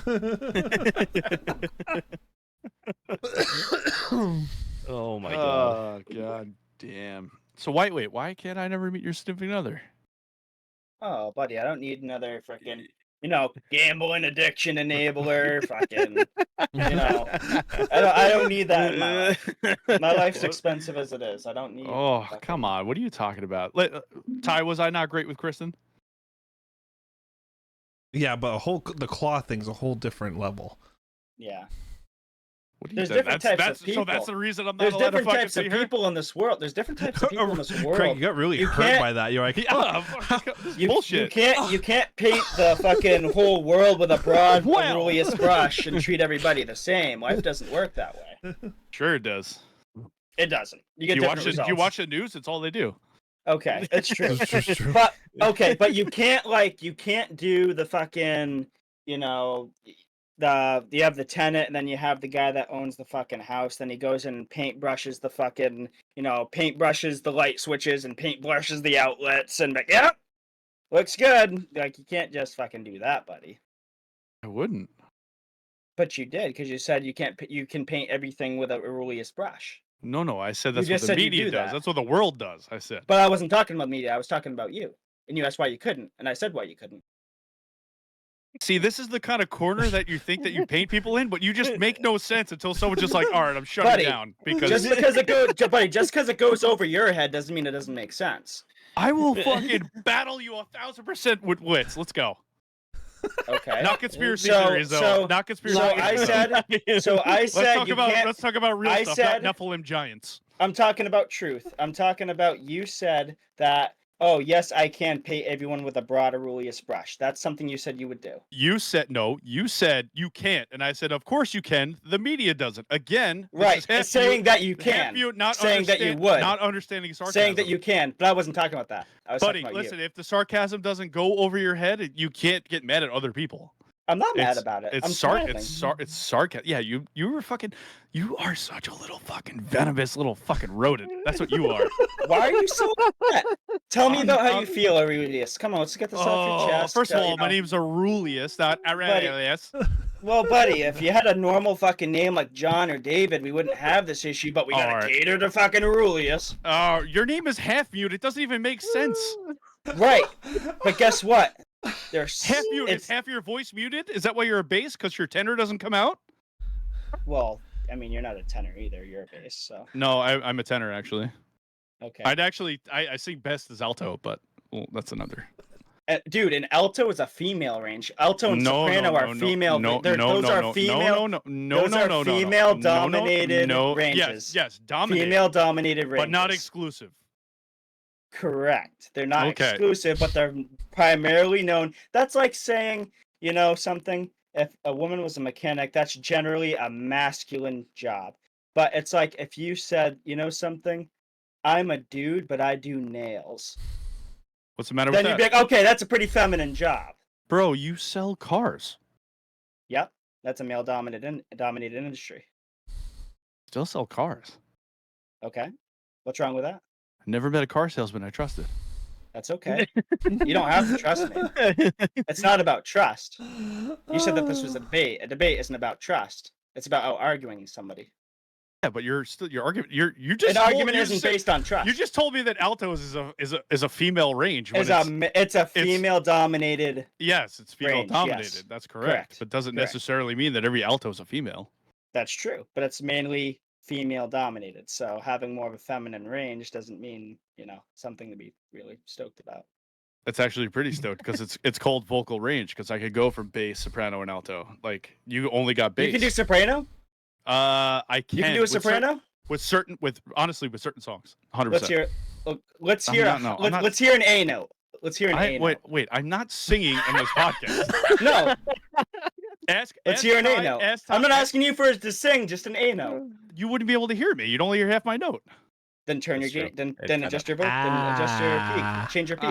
woo. Oh my god. Oh god damn. So why can't I never meet your significant other? Oh, buddy, I don't need another freaking, gambling addiction enabler. Fucking, I don't need that in my life. My life's expensive as it is. I don't need. Oh, come on. What are you talking about? Ty, was I not great with Kristen? Yeah, but the claw thing's a whole different level. Yeah. There's different types of people. So that's the reason I'm not allowed to fucking see her? There's different types of people in this world. There's different types of people in this world. Craig, you got really hurt by that. You're like, bullshit. You can't paint the fucking whole world with a broad, earliest brush and treat everybody the same. Life doesn't work that way. Sure it does. It doesn't. You get different results. You watch the news, it's all they do. Okay, it's true. That's true. But you can't do the fucking, you have the tenant, and then you have the guy that owns the fucking house. Then he goes in and paintbrushes the fucking, paintbrushes the light switches and paintbrushes the outlets, and like, yeah, looks good. Like, you can't just fucking do that, buddy. I wouldn't. But you did, because you said you can paint everything with a earliest brush. No, I said that's what the media does. That's what the world does, I said. But I wasn't talking about media. I was talking about you. And you asked why you couldn't, and I said why you couldn't. See, this is the kind of corner that you think that you paint people in, but you just make no sense until someone's just like, all right, I'm shutting down. Because just because it goes over your head doesn't mean it doesn't make sense. I will fucking battle you 1,000% with wits. Let's go. Okay. Not conspiracy theories, though. Not conspiracy theories. Let's talk about real stuff, not Nephilim giants. I'm talking about truth. I'm talking about, you said that, oh, yes, I can paint everyone with a broad earliest brush. That's something you said you would do. You said you can't. And I said, of course you can. The media doesn't. Again, right. Saying that you can. Saying that you would. Not understanding sarcasm. Saying that you can. But I wasn't talking about that. I was talking about listen, you. If the sarcasm doesn't go over your head, you can't get mad at other people. I'm not mad about it. It's sarcasm. Yeah, you are such a little fucking venomous little fucking rodent. That's what you are. Why are you so upset? Tell me about how you feel, Aurelius. Come on, let's get this off your chest. First of all, my name's Aurelius, not Aurelius. Well, buddy, if you had a normal fucking name like John or David, we wouldn't have this issue, but we gotta cater to fucking Aurelius. Your name is half mute. It doesn't even make sense. Right. But guess what? There's is half your voice muted? Is that why you're a bass? Because your tenor doesn't come out? Well, I mean, you're not a tenor either. You're a bass, so. No, I'm a tenor, actually. Okay. I sing best as alto, but that's another. Dude, an alto is a female range. Alto and soprano are female. Those are female-dominated ranges. Yes, dominated. Female-dominated ranges. But not exclusive. Correct. They're not exclusive, but they're primarily known. That's like saying, something. If a woman was a mechanic, that's generally a masculine job. But it's like if you said, something, I'm a dude, but I do nails. What's the matter with that? Then you'd be like, okay, that's a pretty feminine job. Bro, you sell cars. Yep. That's a male-dominated industry. Still sell cars. Okay. What's wrong with that? I never met a car salesman I trusted. That's okay. You don't have to trust me. It's not about trust. You said that this was a debate. A debate isn't about trust. It's about out arguing somebody. Yeah, but your argument. You just An argument isn't based on trust. You just told me that altos is a female range. When It's a female-dominated. Yes, it's female range, dominated. yes. That's correct. But doesn't Correct. necessarily mean that every alto is a female. That's true, but it's mainly female-dominated. So having more of a feminine range doesn't mean, something to be really stoked about. That's actually pretty stoked because it's called vocal range because I could go from bass, soprano, and alto. Like you only got bass. You can do soprano? I can. You can do a soprano? With certain songs. 100%. Let's hear an A note. Let's hear an A note. Wait, I'm not singing in this podcast. No. Let's hear an A note. I'm not asking. asking you for to sing, just an A note. You wouldn't be able to hear me. You'd only hear half my note. Then turn That's your true. gain. Then adjust your vote. Then adjust your peak. Change your peak.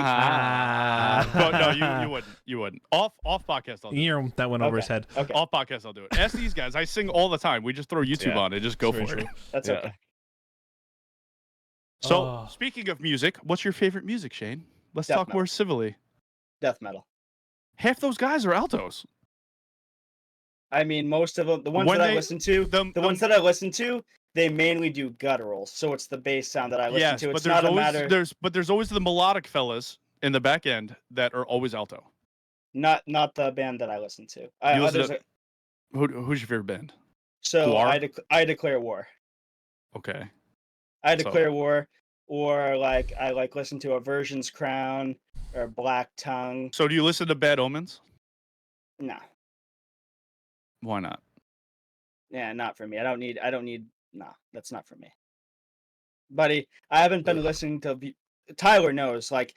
No, you wouldn't. You wouldn't. Off podcast, I'll do it. That went over his head. Okay. Off podcast, I'll do it. Ask these guys. I sing all the time. We just throw YouTube on and just go for it. That's okay. So, speaking of music, what's your favorite music, Shane? Let's Death talk metal. more civilly. Death metal. Half those guys are altos. I mean, most of them, the ones When that I they- listen to, the ones that I listen to, they mainly do gutturals. So it's the bass sound that I listen to. It's not a matter. There's always the melodic fellas in the back end that are always alto. Not the band that I listen to. Who's your favorite band? So Guar? I declare war. Okay. I declare war, or I listen to Aversion's Crown or Black Tongue. So do you listen to Bad Omens? No. Why not? Yeah, not for me. I don't need. No, that's not for me. Buddy, I haven't been listening to. Tyler knows. I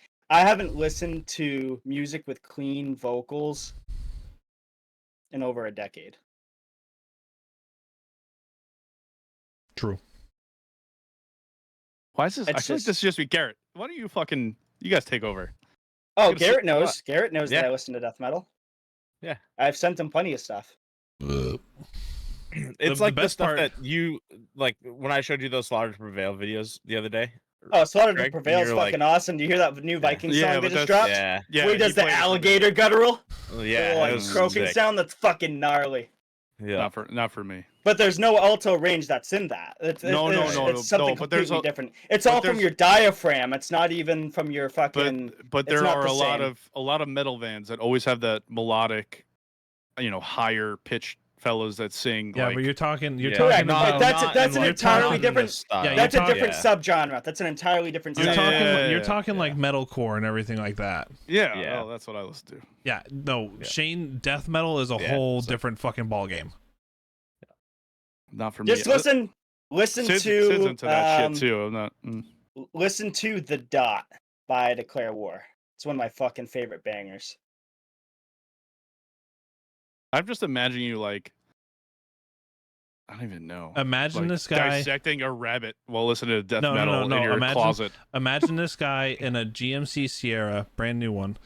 haven't listened to music with clean vocals in over a decade. True. Why is this? I It's feel like this is just me. Garrett, why don't you guys take over? Oh, Gonna say- Garrett knows. Garrett knows that Yeah. I listen to death metal. Yeah. I've sent him plenty of stuff. It's The like the best stuff part- that you like when I showed you those Slaughter to Prevail videos the other day. Oh, Slaughter to Greg, Prevail is you're fucking awesome. Do you hear that new Viking Yeah, song they but just that's- dropped? Yeah, Yeah. Where he does you the played it for me. alligator guttural? yeah, Oh, it was croaking sick. sound that's fucking gnarly. Yeah, Not for me. But there's no alto range that's in that. It's something but there's completely a- different. It's but all from there's- your diaphragm. It's not even from your fucking. But it's there not are the a lot same. of metal bands that always have that melodic, higher pitched fellows that sing. Yeah, like, but you're talking Correct, about but that's an entirely different. Yeah, That's a you're different subgenre. That's an entirely different. you're subgenre. talking like metalcore and everything like that. yeah, Yeah. oh, that's what I listen to. Yeah, no, Shane, death metal is a Yeah, whole so- different fucking ball game. Not for Just me. listen Sid's to into that shit too. I'm not. listen to The Dot by Declare War. It's one of my fucking favorite bangers. I'm just imagining you I don't even know. Imagine this guy. dissecting a rabbit while listening to death No, metal in your imagine- closet. Imagine this guy in a GMC Sierra, brand new one,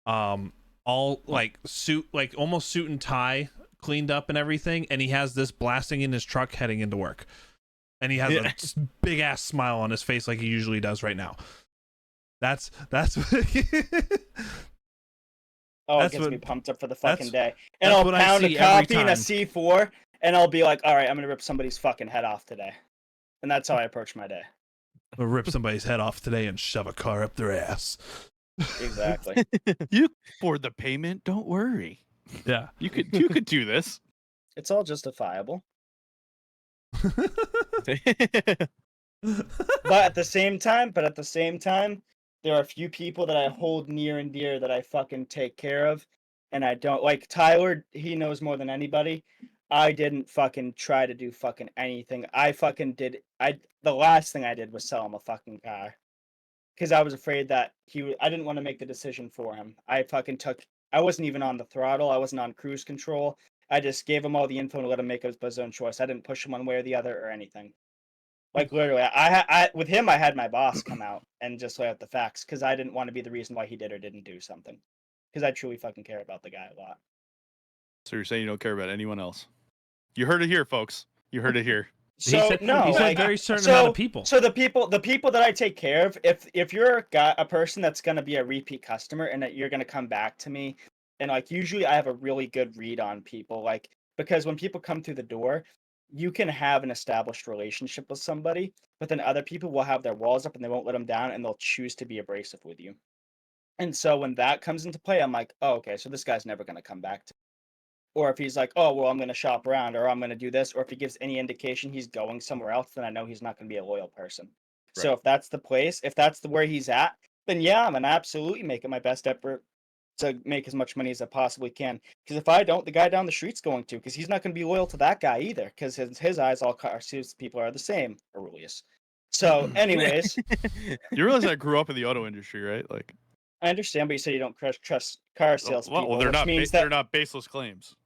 all suit, almost suit and tie, cleaned up and everything, and he has this blasting in his truck heading into work, and he has a big ass smile on his face like he usually does right now. That's Oh, That's it gets what- me pumped up for the fucking that's- day. And that's I'll what I pound a see every copy and a time. C4, and I'll be like, all right, I'm going to rip somebody's fucking head off today. And that's how I approach my day. I'll rip somebody's head off today and shove a car up their ass. Exactly. You afford the payment. Don't worry. Yeah. You could do this. It's all justifiable. But at the same time, there are a few people that I hold near and dear that I fucking take care of. And I don't like Tyler, he knows more than anybody. I didn't fucking try to do fucking anything. The last thing I did was sell him a fucking car. Because I was afraid that I didn't want to make the decision for him. I wasn't even on the throttle. I wasn't on cruise control. I just gave him all the info and let him make his own choice. I didn't push him one way or the other or anything. Like literally, with him, I had my boss come out and just lay out the facts because I didn't want to be the reason why he did or didn't do something. Because I truly fucking care about the guy a lot. So you're saying you don't care about anyone else? You heard it here, folks. You heard it here. So he no, said like, a very certain amount of people. So the people that I take care of, if you're a person that's gonna be a repeat customer and that you're gonna come back to me, and like usually I have a really good read on people, like because when people come through the door, you can have an established relationship with somebody, but then other people will have their walls up and they won't let them down, and they'll choose to be abrasive with you. And so when that comes into play, I'm like, oh, okay, so this guy's never gonna come back to. Or if he's like, oh, well, I'm going to shop around or I'm going to do this, or if he gives any indication he's going somewhere else, then I know he's not going to be a loyal person. Right. So if that's the place, if that's where he's at, then yeah, I'm going to absolutely make it my best effort to make as much money as I possibly can. Because if I don't, the guy down the street's going to, because he's not going to be loyal to that guy either, because his eyes, all car people are the same, Aurelius. So anyways. You realize I grew up in the auto industry, right? Like, I understand, but you said you don't trust car salespeople, well, they're which not means they're not baseless claims.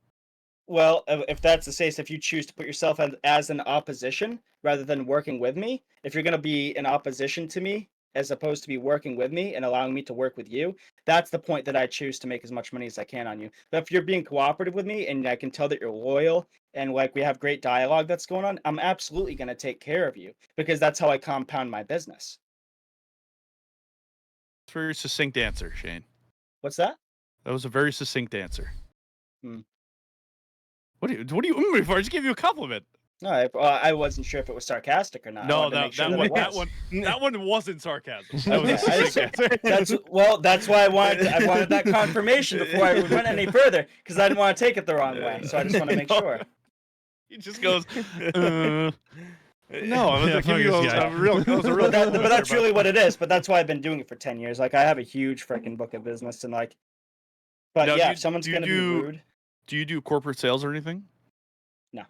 Well, if that's the case, if you choose to put yourself as an opposition rather than working with me, if you're going to be in opposition to me as opposed to be working with me and allowing me to work with you, that's the point that I choose to make as much money as I can on you. But if you're being cooperative with me and I can tell that you're loyal and like we have great dialogue that's going on, I'm absolutely going to take care of you because that's how I compound my business. It's a very succinct answer, Shane. What's that? That was a very succinct answer. Hmm. What do you mean before? I just gave you a compliment. No, I wasn't sure if it was sarcastic or not. No, that one wasn't sarcasm. That was a succinct answer. That's why I wanted that confirmation before I went any further because I didn't want to take it the wrong way. So I just want to make sure. He just goes, no, I was giving you a real. But that's really what it is. But that's why I've been doing it for 10 years. Like I have a huge freaking book of business and like. But now, yeah, if someone's gonna be rude. Do you do corporate sales or anything? No.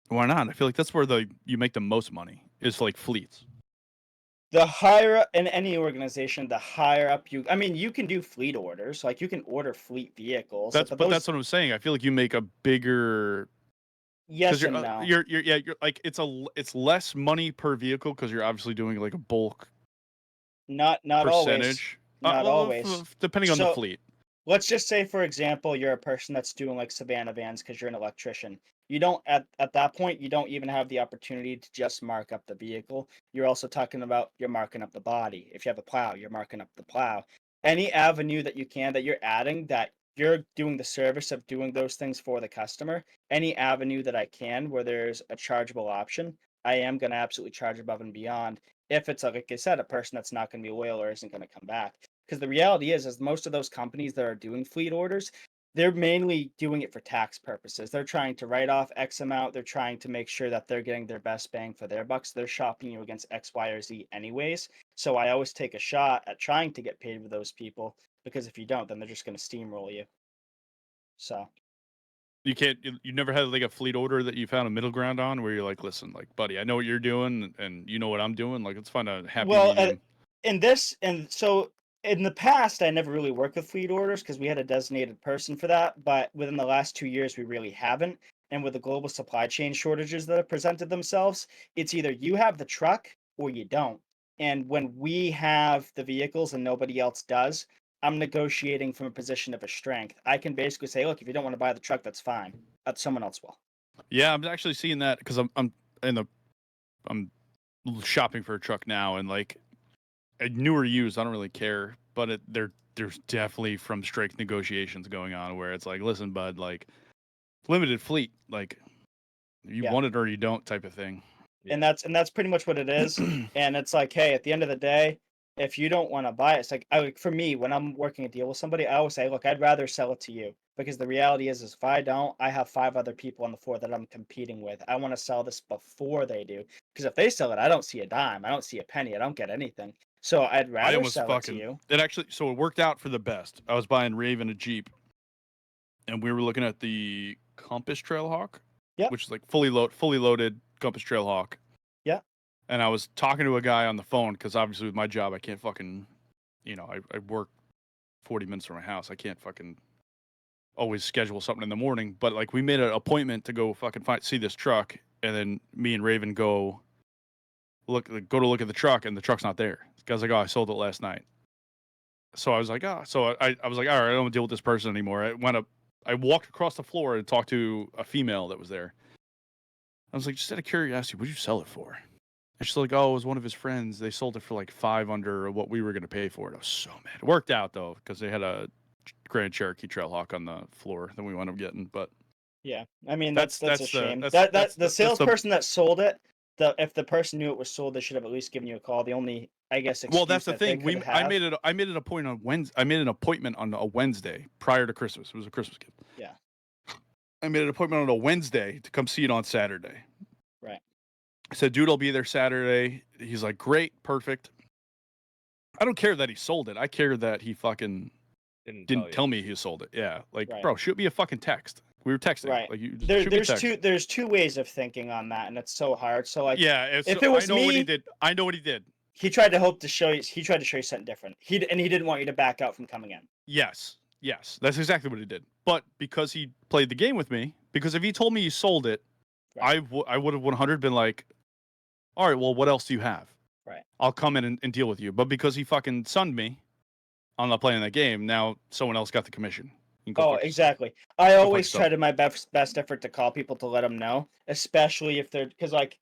Why not? I feel like that's where you make the most money is like fleets. The higher up in any organization, the higher up you. I mean, you can do fleet orders. Like you can order fleet vehicles. That's what I'm saying. I feel like you make a bigger. Yes and no. You're like it's less money per vehicle because you're obviously doing like a bulk. Not percentage. Always. Not always. Depending on the fleet. Let's just say, for example, you're a person that's doing like Savannah vans because you're an electrician. You don't at that point, you don't even have the opportunity to just mark up the vehicle. You're also talking about you're marking up the body. If you have a plow, you're marking up the plow. Any avenue that you can that you're adding that you're doing the service of doing those things for the customer. Any avenue that I can where there's a chargeable option, I am going to absolutely charge above and beyond. If it's like I said, a person that's not going to be loyal or isn't going to come back. Because the reality is most of those companies that are doing fleet orders, they're mainly doing it for tax purposes. They're trying to write off X amount. They're trying to make sure that they're getting their best bang for their bucks. They're shopping you against X, Y, or Z anyways. So I always take a shot at trying to get paid with those people because if you don't, then they're just going to steamroll you. So. You never had like a fleet order that you found a middle ground on where you're like, listen, like, buddy, I know what you're doing and you know what I'm doing. Like, let's find a happy medium. In the past, I never really worked with fleet orders because we had a designated person for that. But within the last 2 years, we really haven't. And with the global supply chain shortages that have presented themselves, it's either you have the truck or you don't. And when we have the vehicles and nobody else does, I'm negotiating from a position of a strength. I can basically say, look, if you don't want to buy the truck, that's fine. Someone else will. Yeah, I'm actually seeing that because I'm shopping for a truck now and like. New or used, I don't really care, but there's definitely from straight negotiations going on where it's like, listen, bud, like limited fleet, like you want it or you don't type of thing. And that's pretty much what it is. And it's like, hey, at the end of the day, if you don't want to buy it, it's like for me, when I'm working a deal with somebody, I always say, look, I'd rather sell it to you because the reality is if I don't, I have 5 other people on the floor that I'm competing with. I want to sell this before they do because if they sell it, I don't see a dime, I don't see a penny, I don't get anything. So I'd rather sell it to you. It worked out for the best. I was buying Raven a Jeep, and we were looking at the Compass Trailhawk, which is like fully loaded Compass Trailhawk. Yeah. And I was talking to a guy on the phone because obviously with my job I can't fucking, I work 40 minutes from my house. I can't fucking always schedule something in the morning. But like we made an appointment to go fucking see this truck, and then me and Raven go to look at the truck, and the truck's not there. The guy's like, oh, I sold it last night. So I was like, I was like, all right, I don't deal with this person anymore. I went up I walked across the floor and talked to a female that was there. I was like, just out of curiosity, what'd you sell it for? And she's like, oh, it was one of his friends. They sold it for like $5 under what we were going to pay for it. I was so mad. It worked out, though, because they had a Grand Cherokee Trailhawk on the floor that we wound up getting. But Yeah, I mean That's a shame. that's The the salesperson that sold it, if the person knew it was sold, they should have at least given you a call. The only, I guess, well, that's the excuse that they thing. could I have- made an appointment on Wednesday. I made an appointment on a Wednesday prior to Christmas. It was a Christmas gift. Yeah. I made an appointment on a Wednesday to come see it on Saturday. Right. I said, dude, I'll be there Saturday. He's like, great, perfect. I don't care that he sold it. I care that he fucking didn't tell me he sold it. Yeah, like, Right. bro, shoot me a fucking text. We were texting. Right. Like, you just shoot me a text. There's two ways of thinking on that, and it's so hard. So like, Yeah, if it was I know what he me- did. I know what he did. he tried to show you something different. He didn't want you to back out from coming in. Yes, that's exactly what he did. But because he played the game with me, because if he told me he sold it, Right. I would have 100 been like, all right, well, what else do you have? Right. I'll come in and deal with you. But because he fucking sunned me, I'm not playing that game. Now someone else got the commission. You can go Oh, fuck yourself. exactly. I always yourself. try to my best effort to call people to let them know, especially if they're because like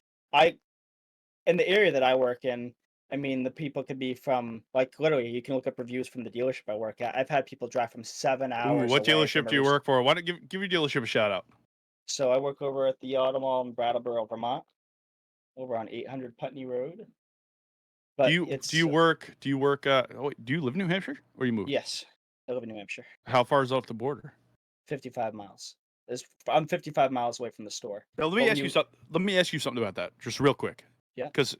in the area that I work in, I mean the people could be from like literally you can look up reviews from the dealership I work at. I've had people drive from 7 Ooh, hours. what away dealership from do you a- work for? Why don't give your dealership a shout out? So I work over at the Auto Mall in Brattleboro, Vermont, over on 800 Putney Road. But Do you work? Do you live in New Hampshire or you moved? Yes, I live in New Hampshire. How far is it off the border? 55 miles. I'm 55 miles away from the store. Now, let me ask you something. Let me ask you something about that, just real quick. Yeah. Because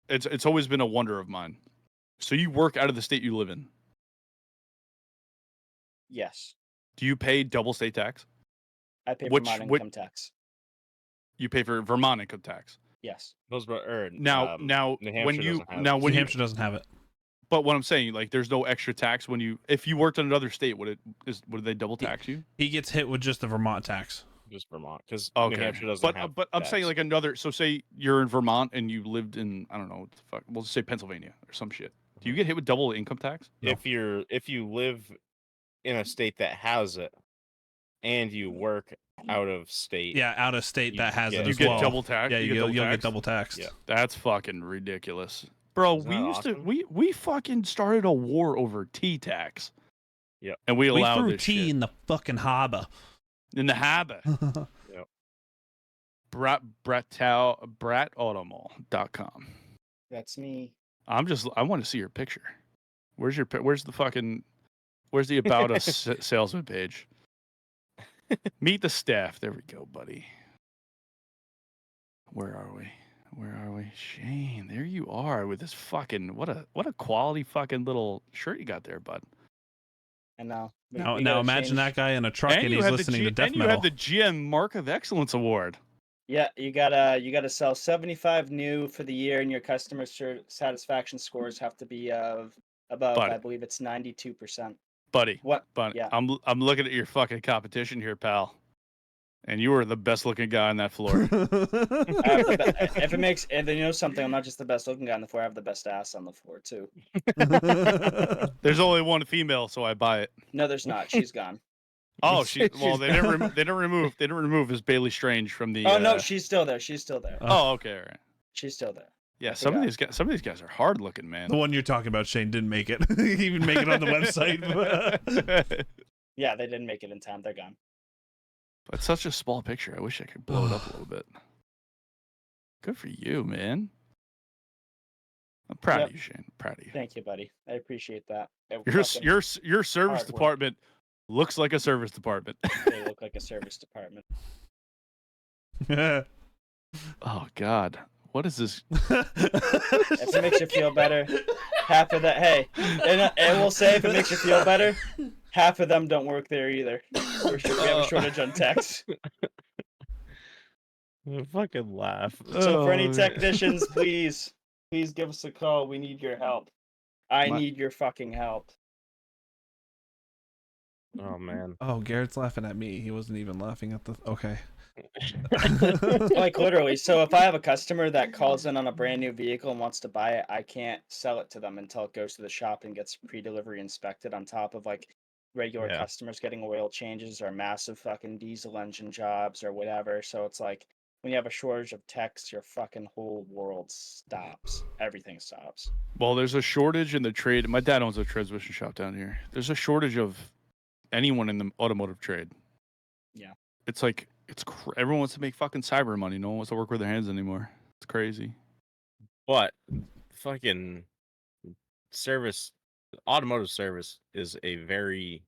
it's always been a wonder of mine. So you work out of the state you live in. Yes, Do you pay double state tax? I pay Which- Vermont what- income tax. You pay for Vermont income tax. Yes. Those were Now, New when Hampshire you doesn't have now it. when New you, Hampshire doesn't have it. but what I'm saying, like, there's no extra tax when if you worked in another state, would they double tax you? He gets hit with just the Vermont tax. just Vermont because Okay, New Hampshire doesn't have. but I'm saying tax. like another. So say you're in Vermont and you lived in I don't know what the fuck. We'll say Pennsylvania or some shit. Do you get hit with double income tax? No. if you live in a state that has it and you work out of state, Yeah, out of state You that has get- it You as get well. double tax. Yeah, you'll get taxed? double taxed. Yeah. That's fucking ridiculous, bro. Isn't We that used to awesome? we fucking started a war over tea tax. Yep. And we We allowed threw this tea shit in the fucking harbor. in the harbor. bratautomall.com. That's me. I want to see your picture. Where's the about us salesman page? Meet the staff. There we go, buddy. Where are we? Shane, there you are with this fucking what a quality fucking little shirt you got there, bud. And now, Now, we now gotta imagine change- that guy in a truck and you he's have listening to death and metal. you have the GM Mark of Excellence Award. Yeah, you gotta sell 75 new for the year, and your customer satisfaction scores have to be above. Buddy. I believe it's 92%. Buddy. What? But Yeah. I'm looking at your fucking competition here, pal. And you are the best looking guy on that floor. And then you know something, I'm not just the best looking guy on the floor. I have the best ass on the floor too. There's only one female, so I buy it. No, there's not. She's gone. Oh, She's they didn't remove Miss Bailey Strange from the. Oh no, she's still there. She's still there. Oh, okay, all right. She's still there. Yeah, I some of forgot. these guys are hard looking, man. The one you're talking about, Shane, didn't make it. He didn't make it on the website. Yeah, they didn't make it in time. They're gone. But such a small picture. I wish I could blow it up a little bit. Good for you, man. I'm proud Yep. of you, Shane. Proud of you. Thank you, buddy. I appreciate that. Your service hard work. department looks like a service department. They look like a service department. Oh God, what is this? If it makes you feel better, half of that. Hey, and we'll say if it makes you feel better, half of them don't work there either. We have a shortage on techs. fucking laugh. So for any Oh, technicians, please give us a call. We need your help. I My- need your fucking help. Oh man. Oh, Garrett's laughing at me. He wasn't even laughing at the. Okay. Like literally. So if I have a customer that calls in on a brand new vehicle and wants to buy it, I can't sell it to them until it goes to the shop and gets pre-delivery inspected on top of like regular Yeah. customers getting oil changes or massive fucking diesel engine jobs or whatever. So it's like when you have a shortage of techs, your fucking whole world stops. Everything stops. Well, there's a shortage in the trade. My dad owns a transmission shop down here. There's a shortage of anyone in the automotive trade. Yeah. It's like everyone wants to make fucking cyber money. No one wants to work with their hands anymore. It's crazy. But fucking automotive service is a very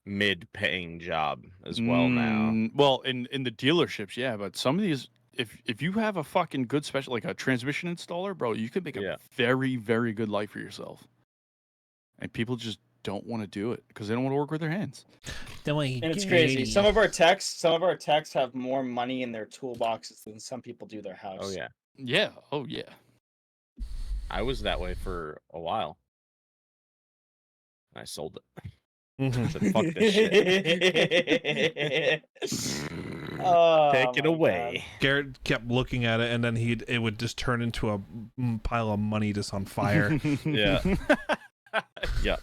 mid-paying job as well now. Well, in the dealerships, yeah, but some of these, if you have a fucking good special, like a transmission installer, bro, you could make Yeah. a very, very good life for yourself. And people just don't want to do it because they don't want to work with their hands. And it's crazy. Some of our techs have more money in their toolboxes than some people do their house. Oh yeah. Yeah. Oh yeah. I was that way for a while. I sold it. Mhm. I said, fuck this shit. Oh, Take it my away. Garrett kept looking at it, and then it would just turn into a pile of money just on fire. Yeah. Yeah.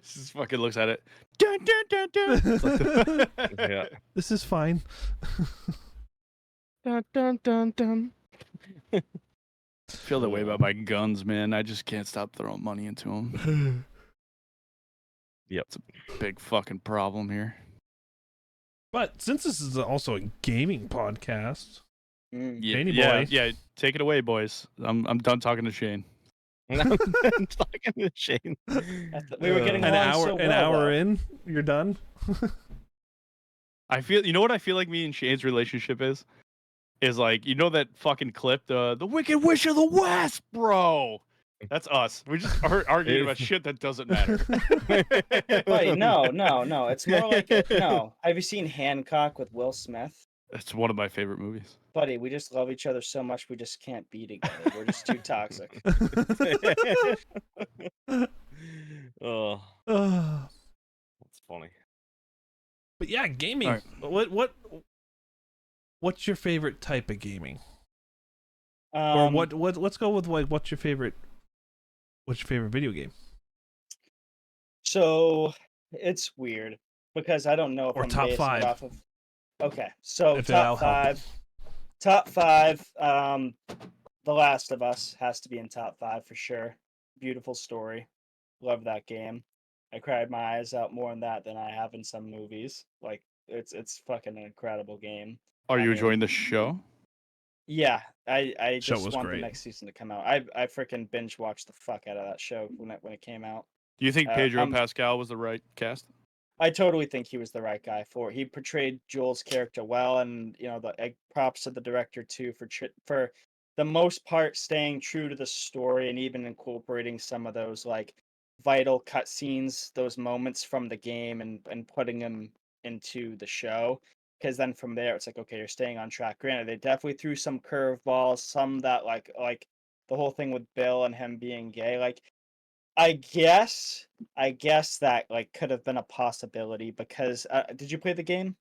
Just fucking looks at it. Dun, dun, dun, dun. It's like Yeah. This is fine. dun, dun, dun, dun. Feel that way about my guns, man. I just can't stop throwing money into them. Yep. It's a big fucking problem here. But since this is also a gaming podcast, God. Danny yeah, boy. yeah. Take it away, boys. I'm done talking to Shane. I'm talking to Shane. We were getting an along hour so an well, hour though. in, you're done. You know what I feel like me and Shane's relationship is? Is like, you know that fucking clip, the Wicked Wish of the West, bro. That's us. We just are arguing about shit that doesn't matter. Buddy, no. It's more like no. Have you seen Hancock with Will Smith? It's one of my favorite movies. Buddy, we just love each other so much we just can't be together. We're just too toxic. Oh, Uh, that's funny. but yeah, gaming. Alright. What's your favorite type of gaming? Or Um, what let's go with like what's your favorite video game? So it's weird because I don't know if Or I'm top basing five. it off of. Okay, so If that'll top help. five. Top five. The Last of Us has to be in top five for sure. Beautiful story. Love that game. I cried my eyes out more in that than I have in some movies. Like it's fucking an incredible game. Are I you mean, enjoying the show? Yeah, I Show just was want great. the next season to come out. I freaking binge watched the fuck out of that show when it came out. Do you think Pedro I'm- Pascal was the right cast? I totally think he was the right guy for it. He portrayed Joel's character well, and props to the director too for the most part staying true to the story and even incorporating some of those like vital cutscenes, those moments from the game, and putting them into the show. Because then from there it's like, okay, you're staying on track. Granted, they definitely threw some curveballs, some that like the whole thing with Bill and him being gay, like. I guess that like could have been a possibility because did you play the game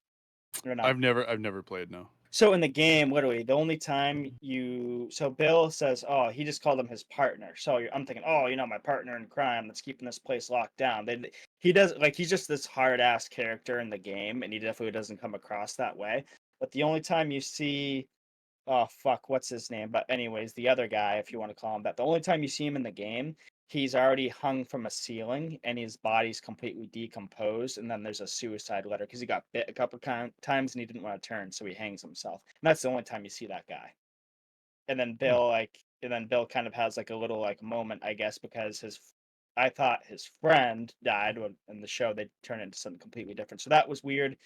or not? I've never played. No. So in the game, literally, the only time Bill says, "Oh, he just called him his partner." So I'm thinking, "Oh, my partner in crime that's keeping this place locked down." He does like he's just this hard ass character in the game, and he definitely doesn't come across that way. But the only time you see, oh fuck, what's his name? But anyways, the other guy, if you want to call him that, the only time you see him in the game, he's already hung from a ceiling and his body's completely decomposed, and then there's a suicide letter because he got bit a couple times and he didn't want to turn, so he hangs himself. And that's the only time you see that guy. And then Bill kind of has like a little like moment, I guess, because I thought his friend died when in the show they turned it into something completely different. So that was weird.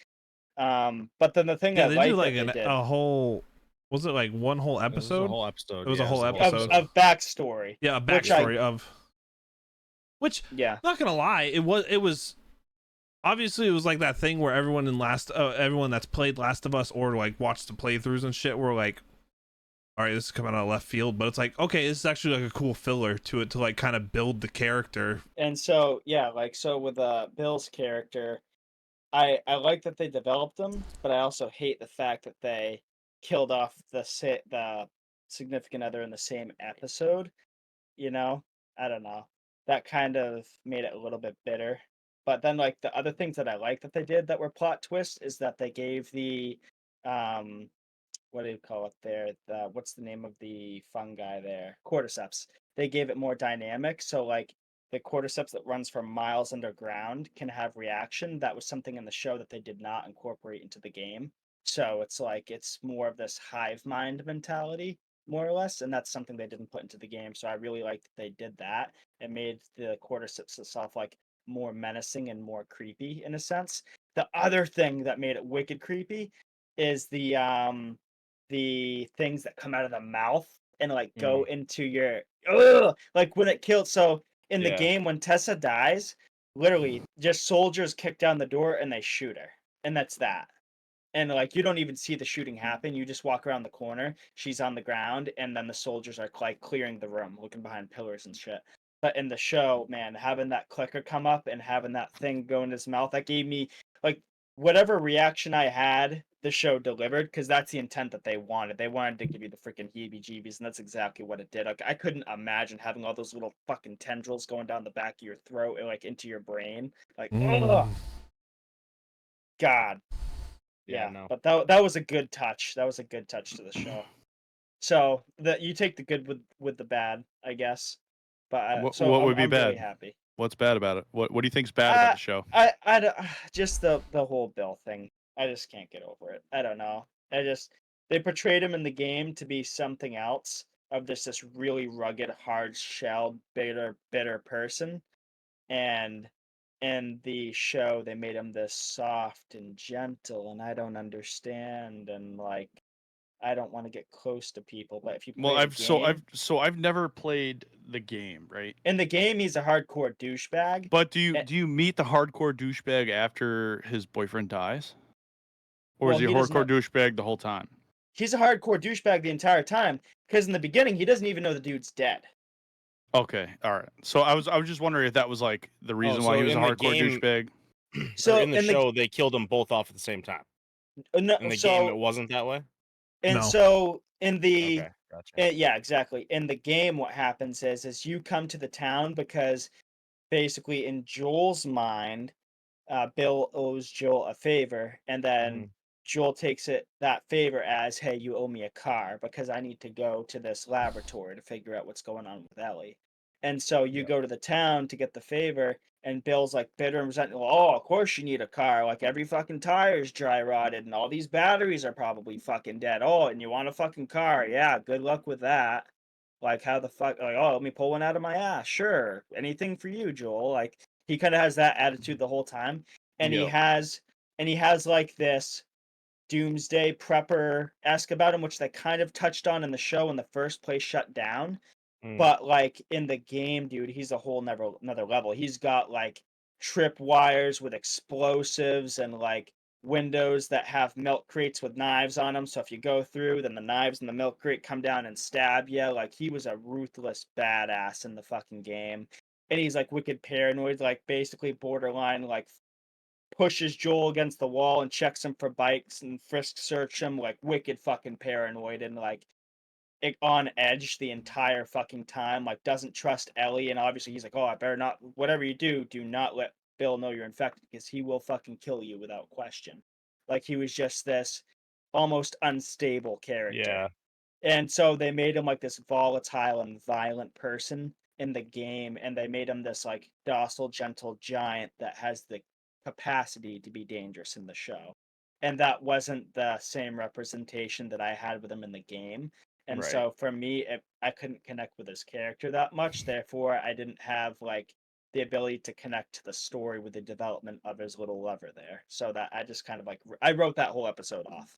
But then the thing Yeah, I they liked did like that they did, a whole. Was it like one whole It was episode? a whole episode. It was a yeah, whole of, episode. of backstory. Yeah, a which I- backstory of. Which, Yeah. not gonna lie, it was. Obviously, it was like that thing where everyone that's played Last of Us or like watched the playthroughs and shit were like, all right, this is coming out of left field, but it's like, okay, this is actually like a cool filler to it to like kind of build the character. And so with Bill's character, I like that they developed him, but I also hate the fact that they killed off the significant other in the same episode. I don't know. That kind of made it a little bit bitter. But then like the other things that I like that they did that were plot twists is that they gave the what do you call it there? What's the name of the fungi there? Cordyceps. They gave it more dynamic. So like the cordyceps that runs for miles underground can have reaction. That was something in the show that they did not incorporate into the game. So it's like it's more of this hive mind mentality, more or less, and that's something they didn't put into the game. So I really liked that they did that. It made the cordyceps itself like more menacing and more creepy in a sense. The other thing that made it wicked creepy is the things that come out of the mouth and like go into your like when it killed. So in the Yeah. game when Tessa dies, literally just soldiers kick down the door and they shoot her, and that's that. And like you don't even see the shooting happen. You just walk around the corner, she's on the ground, and then the soldiers are like clearing the room, looking behind pillars and shit. But in the show, man, having that clicker come up and having that thing go in his mouth, that gave me like whatever reaction I had, the show delivered because that's the intent that they wanted. They wanted to give you the freaking heebie-jeebies, and that's exactly what it did. Like I couldn't imagine having all those little fucking tendrils going down the back of your throat and like into your brain. Like, oh God. Yeah, No. but that was a good touch. That was a good touch to the show. So that you take the good with the bad, I guess. But What would be I'm really bad? happy. What's bad about it? What do you think's bad about the show? Just the whole Bill thing. I just can't get over it. I don't know. They portrayed him in the game to be something else of this really rugged, hard shell, bitter person, and in the show they made him this soft and gentle, and I don't understand, and like I don't want to get close to people. But if you Well, play the game, I've never played the game, right? in the game he's a hardcore douchebag. But do Eh, you meet the hardcore douchebag after his boyfriend dies, or well, is he a he doesn't hardcore know. douchebag the whole time? He's a hardcore douchebag the entire time because in the beginning he doesn't even know the dude's dead. Okay, all right. So I was just wondering if that was like the reason why so he was a in the hardcore game- douchebag. Or So in the show, they killed them both off at the same time. no, In the game, it wasn't that way. and No. so in the Okay, gotcha. yeah, exactly. In the game, what happens is you come to the town because basically in Joel's mind, Bill owes Joel a favor, and then Joel takes that favor as, "Hey, you owe me a car because I need to go to this laboratory to figure out what's going on with Ellie." And so you go to the town to get the favor, and Bill's like bitter and resentful. Oh, of course you need a car. Like every fucking tire is dry rotted, and all these batteries are probably fucking dead. Oh, and you want a fucking car? Yeah, good luck with that. Like how the fuck? Like, oh, let me pull one out of my ass. Sure, anything for you, Joel. Like he kind of has that attitude the whole time, and Yep. he has like this doomsday prepper esque about him, which they kind of touched on in the show in the first place, shut down. But like in the game, dude, he's a whole another level. He's got like trip wires with explosives and like windows that have milk crates with knives on them. So if you go through, then the knives in the milk crate come down and stab you. Like he was a ruthless badass in the fucking game. And he's like wicked paranoid, like basically borderline, like pushes Joel against the wall and checks him for bikes and frisk search him, like wicked fucking paranoid and like on edge the entire fucking time, like doesn't trust Ellie, and obviously he's like, oh, I better not, whatever you do not let Bill know you're infected because he will fucking kill you without question. Like he was just this almost unstable character. Yeah. And so they made him like this volatile and violent person in the game, and they made him this like docile, gentle giant that has the capacity to be dangerous in the show. And that wasn't the same representation that I had with him in the game. And Right. so for me, I couldn't connect with his character that much. Therefore, I didn't have like the ability to connect to the story with the development of his little lover there. So that I just kind of like I wrote that whole episode off.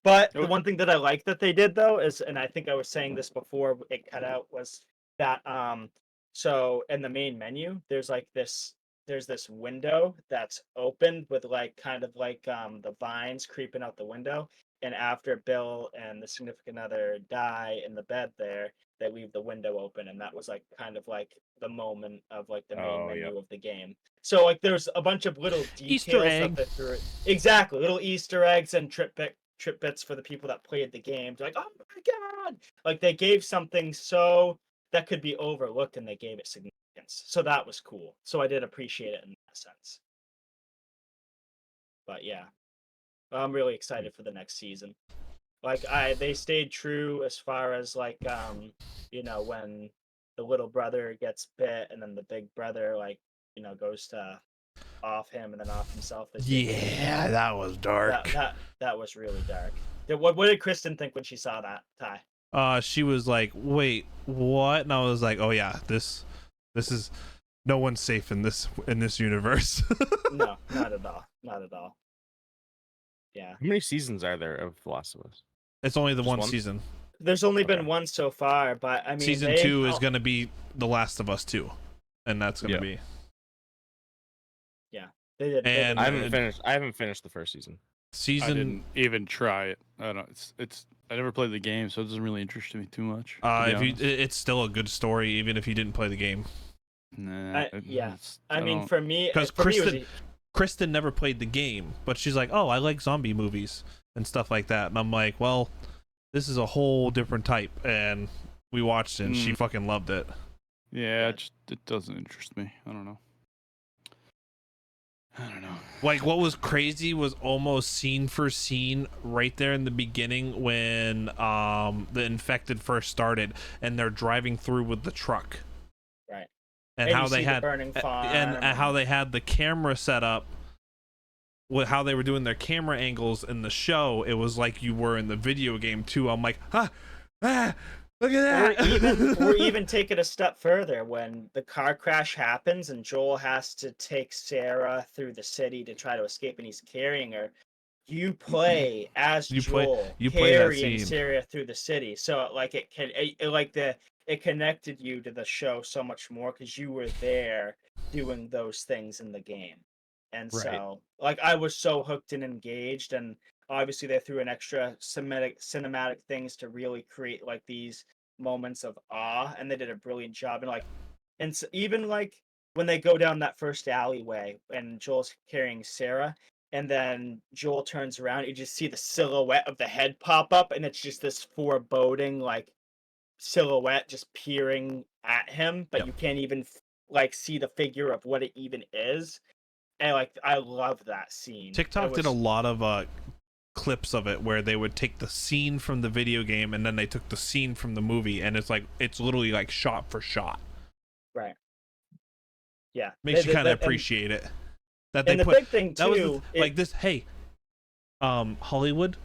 But the one thing that I like that they did though is, and I think I was saying this before it cut out, was that so in the main menu there's this window that's open with like kind of like the vines creeping out the window, and after Bill and the significant other die in the bed there, they leave the window open, and that was like kind of like the moment of like the main menu of the game. So like there's a bunch of little details Easter egg. that they threw exactly little Easter eggs and trip bits for the people that played the game. They're like, oh my god! Like they gave something so that could be overlooked, and they gave it significance. So that was cool. So I did appreciate it in that sense. But yeah, I'm really excited for the next season. Like they stayed true as far as like when the little brother gets bit and then the big brother like goes to off him and then off himself. Yeah, that was dark. That was really dark. What did Kristen think when she saw that, Ty? She was like, "Wait, what?" And I was like, "Oh yeah, this is no one's safe in this universe." No, not at all. Not at all. Yeah. How many seasons are there of The Last of Us? It's only the Just one one? season. There's only Okay. been one so far, but I mean, Season 2 is going to be The Last of Us 2, and that's going to be. Yeah. And I haven't finished the first season. Season. I didn't even try it. I don't. It's. I never played the game, so it doesn't really interest me too much. It's still a good story, even if you didn't play the game. Nah. I mean, for me, because Kristen never played the game, but she's like, "Oh, I like zombie movies and stuff like that," and I'm like, "Well, this is a whole different type," and we watched it, and she fucking loved it. Yeah, it doesn't interest me. I don't know. Like, what was crazy was almost scene for scene right there in the beginning when the infected first started, and they're driving through with the truck. Right. And how they had how they had the camera set up, with how they were doing their camera angles in the show. It was like you were in the video game too. I'm like, look at that. Or even take it a step further when the car crash happens and Joel has to take Sarah through the city to try to escape, and he's carrying her. You play as Joel carrying Sarah through the city, so like it connected you to the show so much more because you were there doing those things in the game. And so like I was so hooked and engaged, and obviously they threw in extra cinematic things to really create like these moments of awe, and they did a brilliant job. And so even like when they go down that first alleyway and Joel's carrying Sarah, and then Joel turns around, you just see the silhouette of the head pop up, and it's just this foreboding like silhouette just peering at him, but you can't even like see the figure of what it even is. And like I love that scene. TikTok did a lot of clips of it where they would take the scene from the video game and then they took the scene from the movie, and it's literally like shot for shot. Right. Yeah. Makes you kind of appreciate it. That they the put big thing too, like this. Hey, Hollywood,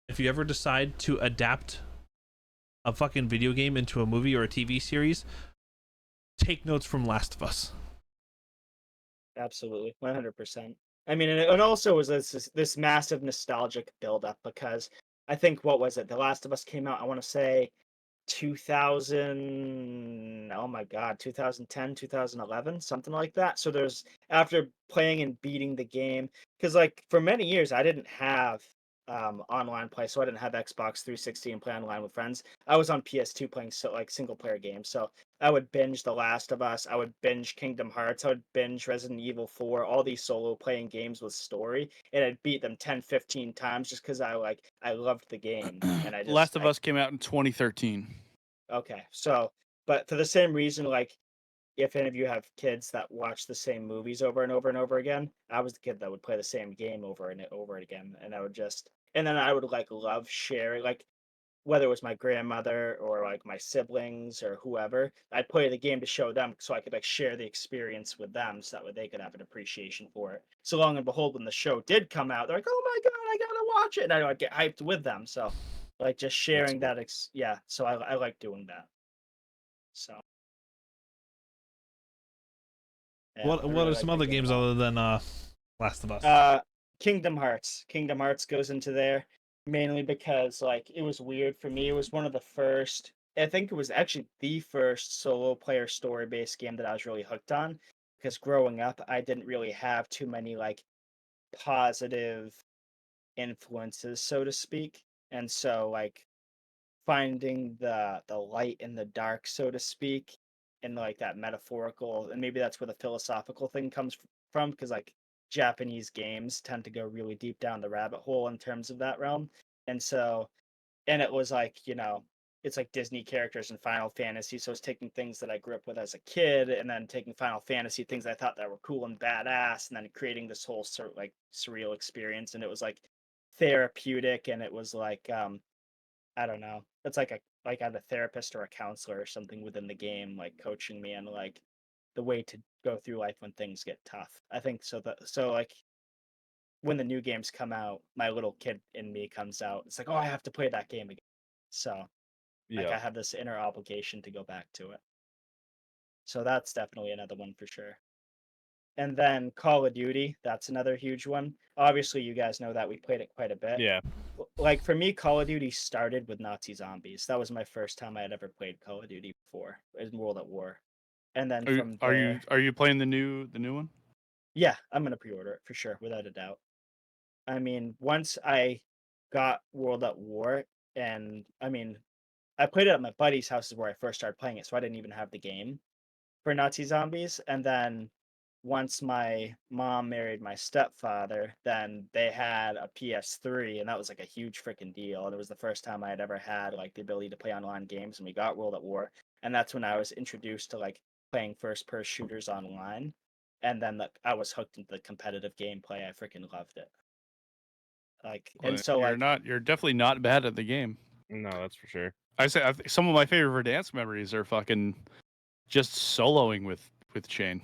if you ever decide to adapt a fucking video game into a movie or a TV series, take notes from Last of Us. Absolutely, 100%. I mean, and it also was this massive nostalgic buildup because I think, what was it? The Last of Us came out, I want to say 2000, oh my God, 2010, 2011, something like that. So there's, after playing and beating the game, because like for many years I didn't have online play, so I didn't have Xbox 360 and play online with friends. I was on PS2 playing like single player games. So I would binge The Last of Us, I would binge Kingdom Hearts, I would binge Resident Evil 4, all these solo playing games with story, and I'd beat them 10, 15 times just because I loved the game. And Last of Us came out in 2013. Okay, so, but for the same reason, like, if any of you have kids that watch the same movies over and over and over again, I was the kid that would play the same game over and over again, and and then I would like love sharing, like, whether it was my grandmother or like my siblings or whoever, I'd play the game to show them so I could like share the experience with them, so that way they could have an appreciation for it. So long and behold, when the show did come out, they're like, "Oh my God, I gotta watch it," and I would get hyped with them. So, like, just sharing that, yeah. So I like doing that. So. Yeah, What are some other games other than Last of Us? Kingdom Hearts. Kingdom Hearts goes into there mainly because like it was weird for me. It was one of the first, I think it was actually the first solo player story based game that I was really hooked on, because growing up I didn't really have too many like positive influences, so to speak. And so like finding the light in the dark, so to speak, and like that metaphorical, and maybe that's where the philosophical thing comes from, because like Japanese games tend to go really deep down the rabbit hole in terms of that realm. And so, and it was like, it's like Disney characters and Final Fantasy. So it's taking things that I grew up with as a kid, and then taking Final Fantasy things I thought that were cool and badass, and then creating this whole sort of like surreal experience. And it was like therapeutic, and it was like I don't know. It's like I had a therapist or a counselor or something within the game, like coaching me and like the way to go through life when things get tough. I think so. So like when the new games come out, my little kid in me comes out. It's like, oh, I have to play that game again. So like I have this inner obligation to go back to it. So that's definitely another one for sure. And then Call of Duty, that's another huge one. Obviously, you guys know that we played it quite a bit. Yeah. Like for me, Call of Duty started with Nazi zombies. That was my first time I had ever played Call of Duty before in World at War. And then from there, Are you playing the new one? yeah, I'm gonna pre-order it for sure, without a doubt. I mean, once I got World at War, and I mean, I played it at my buddy's house is where I first started playing it, so I didn't even have the game for Nazi zombies. And then once my mom married my stepfather, then they had a PS3, and that was like a huge freaking deal. And it was the first time I had ever had like the ability to play online games, and we got World at War. And that's when I was introduced to like playing first person shooters online. And then I was hooked into the competitive gameplay. I freaking loved it. Like, and so You're definitely not bad at the game. No, that's for sure. I think some of my favorite dance memories are fucking just soloing with Shane.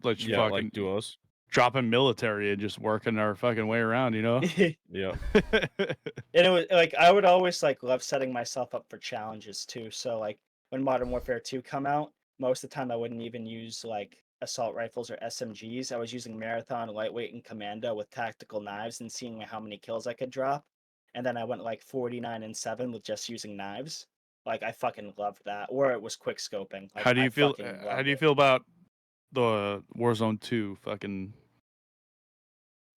Like fucking like duos. dropping military and just working our fucking way around, you know? Yeah. and it was like I would always like love setting myself up for challenges too. So like when Modern Warfare 2 come out, most of the time I wouldn't even use like assault rifles or SMGs. I was using Marathon, Lightweight, and Commando with tactical knives and seeing how many kills I could drop. And then I went like 49-7 with just using knives. Like I fucking loved that. Or it was quick scoping. Like, How do you feel? fucking How loved do you it. feel about the Warzone 2 fucking?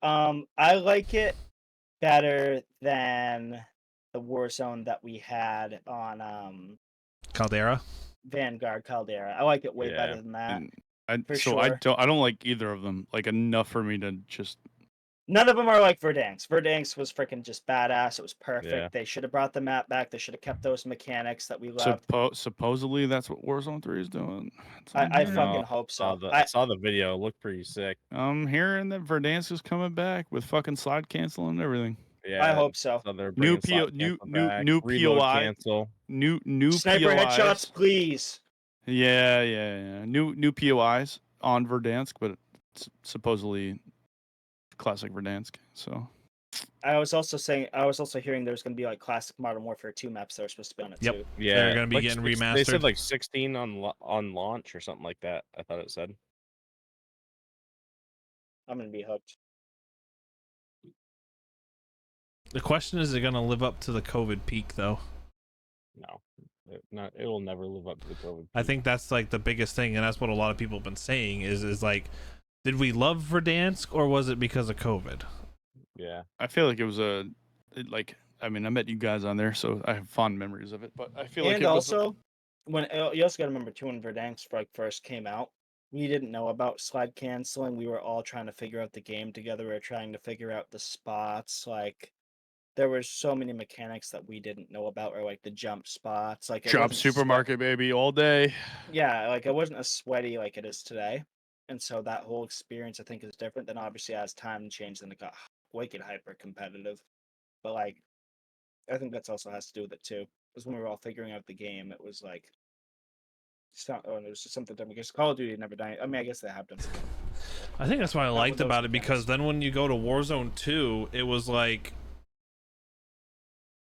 I like it better than the Warzone that we had on Caldera. Vanguard Caldera. I like it way Yeah. better than that. I sure. don't like either of them like enough for me to just. None of them are like Verdansk. Verdansk was freaking just badass. It was perfect. Yeah. They should have brought the map back. They should have kept those mechanics that we loved. Supposedly that's what Warzone 3 is doing. I fucking hope so. I saw the video. It looked pretty sick. I'm hearing that Verdansk is coming back with fucking slide cancel and everything. Yeah. I hope so. They're New bringing PO, new slot new back, new reload POI, cancel. new Sniper POIs. headshots, please. Yeah. New POIs on Verdansk, but it's supposedly classic Verdansk. So I was also hearing there's going to be like classic Modern Warfare 2 maps that are supposed to be on it Yep. too. Yeah, They're gonna be like getting They remastered. said like 16 on launch or something like that. I thought it said. I'm going to be hooked. The question is it going to live up to the COVID peak, though? No, it will never live up to the COVID. I think that's like the biggest thing, and that's what a lot of people have been saying is like, did we love Verdansk or was it because of COVID? Yeah, I feel like it was I met you guys on there, so I have fond memories of it. But I feel like And it also, when you also got to remember too, when Verdansk first came out, we didn't know about slide canceling. We were all trying to figure out the game together. We were trying to figure out the spots. Like there were so many mechanics that we didn't know about, or like the jump spots. Like Drop supermarket baby all day. Yeah, like it wasn't as sweaty like it is today, and so that whole experience I think is different. Then obviously as time changed, then it got wicked hyper competitive. But like, I think that's also has to do with it too. Because when we were all figuring out the game, it was like, it was just something different. Because Call of Duty never died. I mean, I guess they have done something. I think that's what I Not liked with those about it, mechanics. because then when you go to Warzone 2, it was like,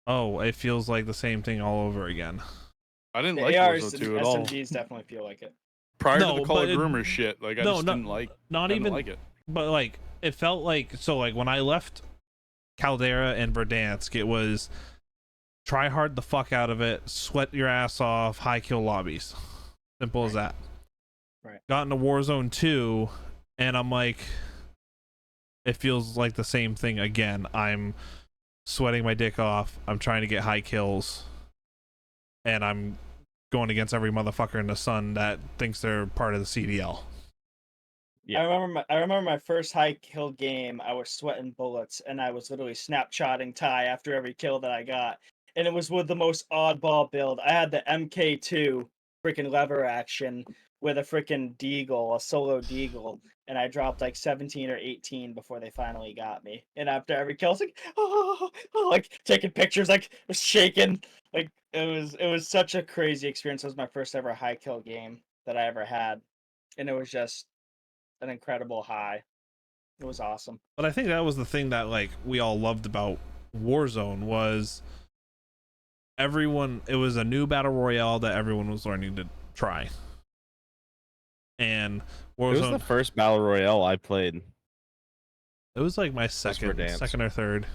oh, it feels like the same thing all over again. I didn't The like ARs Warzone and 2 at all. SMGs definitely feel like it. Prior No, to the Call but of Rumors shit, like I just didn't like. Not I didn't even like it. But like it felt like, so like when I left Caldera and Verdansk, it was try hard the fuck out of it, sweat your ass off, high kill lobbies. Simple as that. Right. Got into Warzone 2 and I'm like, it feels like the same thing again. I'm sweating my dick off, I'm trying to get high kills, and I'm going against every motherfucker in the sun that thinks they're part of the CDL. Yeah. I remember my first high kill game. I was sweating bullets, and I was literally snapshotting Ty after every kill that I got. and it was with the most oddball build. I had the MK2 freaking lever action with a freaking deagle, a solo deagle, and I dropped like 17 or 18 before they finally got me. And after every kill, I was like, oh, like taking pictures, like was shaking. Like it was such a crazy experience. It was my first ever high kill game that I ever had, and it was just an incredible high. It was awesome. But I think that was the thing that like we all loved about Warzone was everyone. It was a new battle royale that everyone was learning to try. And Warzone, It was the first battle royale I played. it was like my second or third.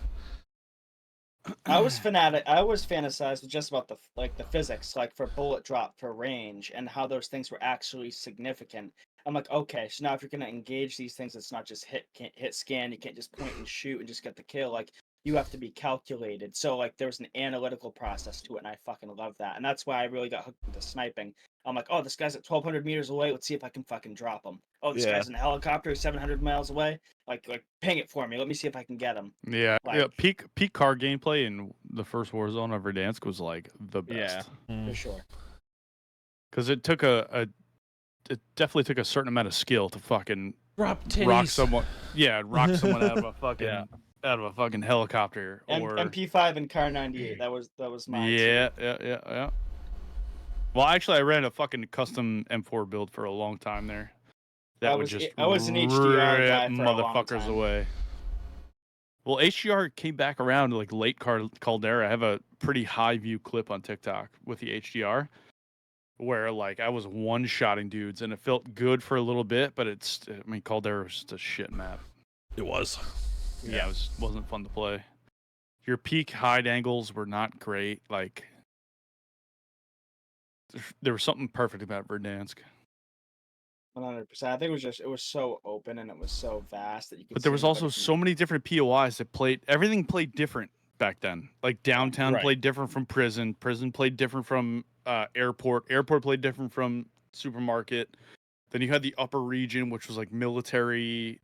I was fantasized with just about the physics, like for bullet drop for range and how those things were actually significant. I'm like, okay, so now if you're gonna engage these things, it's not just hit scan. You can't just point and shoot and just get the kill. Like you have to be calculated. So like there was an analytical process to it, and I fucking love that. And that's why I really got hooked into sniping. I'm like, oh, this guy's at 1,200 meters away. Let's see if I can fucking drop him. Oh, this guy's in a helicopter 700 miles away. Like ping it for me. Let me see if I can get him. Yeah, Like, peak car gameplay in the first Warzone of Verdansk was like the best. for sure. Because it definitely took a certain amount of skill to fucking Rock someone. Yeah, rock someone out of a fucking helicopter or MP5 and Car 98. That was mine. Yeah. Well, actually, I ran a fucking custom M4 build for a long time there. That would just I was an HDR guy for a long motherfuckers time. away. Well, HDR came back around like late Caldera. I have a pretty high view clip on TikTok with the HDR where like I was one-shotting dudes and it felt good for a little bit, but Caldera was just a shit map. It was. Yeah, it wasn't fun to play. Your peak hide angles were not great. Like there was something perfect about Verdansk. 100%. I think it was so open and it was so vast that you could. But there was also so many different POIs that everything played different back then. Like downtown played different from prison. Prison played different from airport. Airport played different from supermarket. Then you had the upper region, which was like military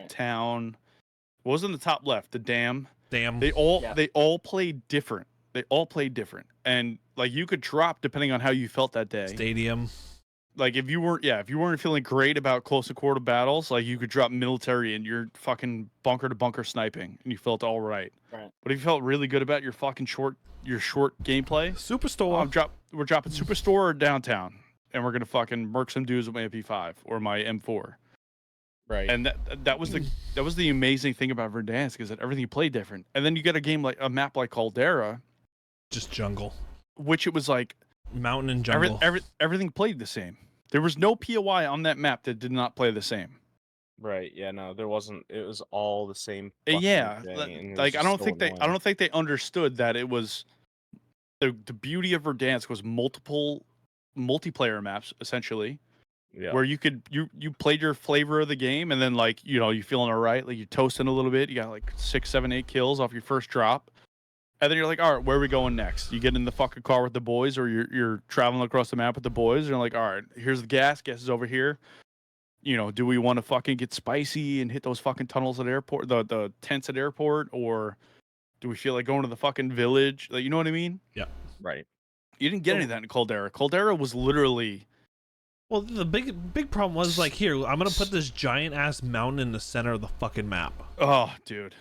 town. What was in the top left? The dam. They all played different. And like you could drop depending on how you felt that day. Stadium. Like if you weren't feeling great about close quarter battles, like you could drop military and you're fucking bunker to bunker sniping and you felt all right. Right. But if you felt really good about your fucking short gameplay, Superstore. We're dropping Superstore or downtown, and we're gonna fucking murk some dudes with my MP5 or my M4. Right. And that was the amazing thing about Verdansk is that everything played different. And then you get a map like Caldera, just jungle, which it was like mountain and jungle. Everything played the same. There was no POI on that map that did not play the same. Right. Yeah. No, there wasn't. It was all the same. Yeah. Thing, like I don't think they understood that it was the beauty of Verdansk was multiple multiplayer maps essentially. Yeah. Where you played your flavor of the game and then like you feeling all right, like you toasting a little bit, you got like 6, 7, 8 kills off your first drop. And then you're like, all right, where are we going next? You get in the fucking car with the boys, or you're traveling across the map with the boys, and you're like, all right, here's the gas. Gas is over here. Do we want to fucking get spicy and hit those fucking tunnels at airport, the tents at airport, or do we feel like going to the fucking village? Like, you know what I mean? Yeah. Right. You didn't get any of that in Caldera. Caldera was literally. Well, the big problem was like, here, I'm gonna put this giant ass mountain in the center of the fucking map. Oh, dude.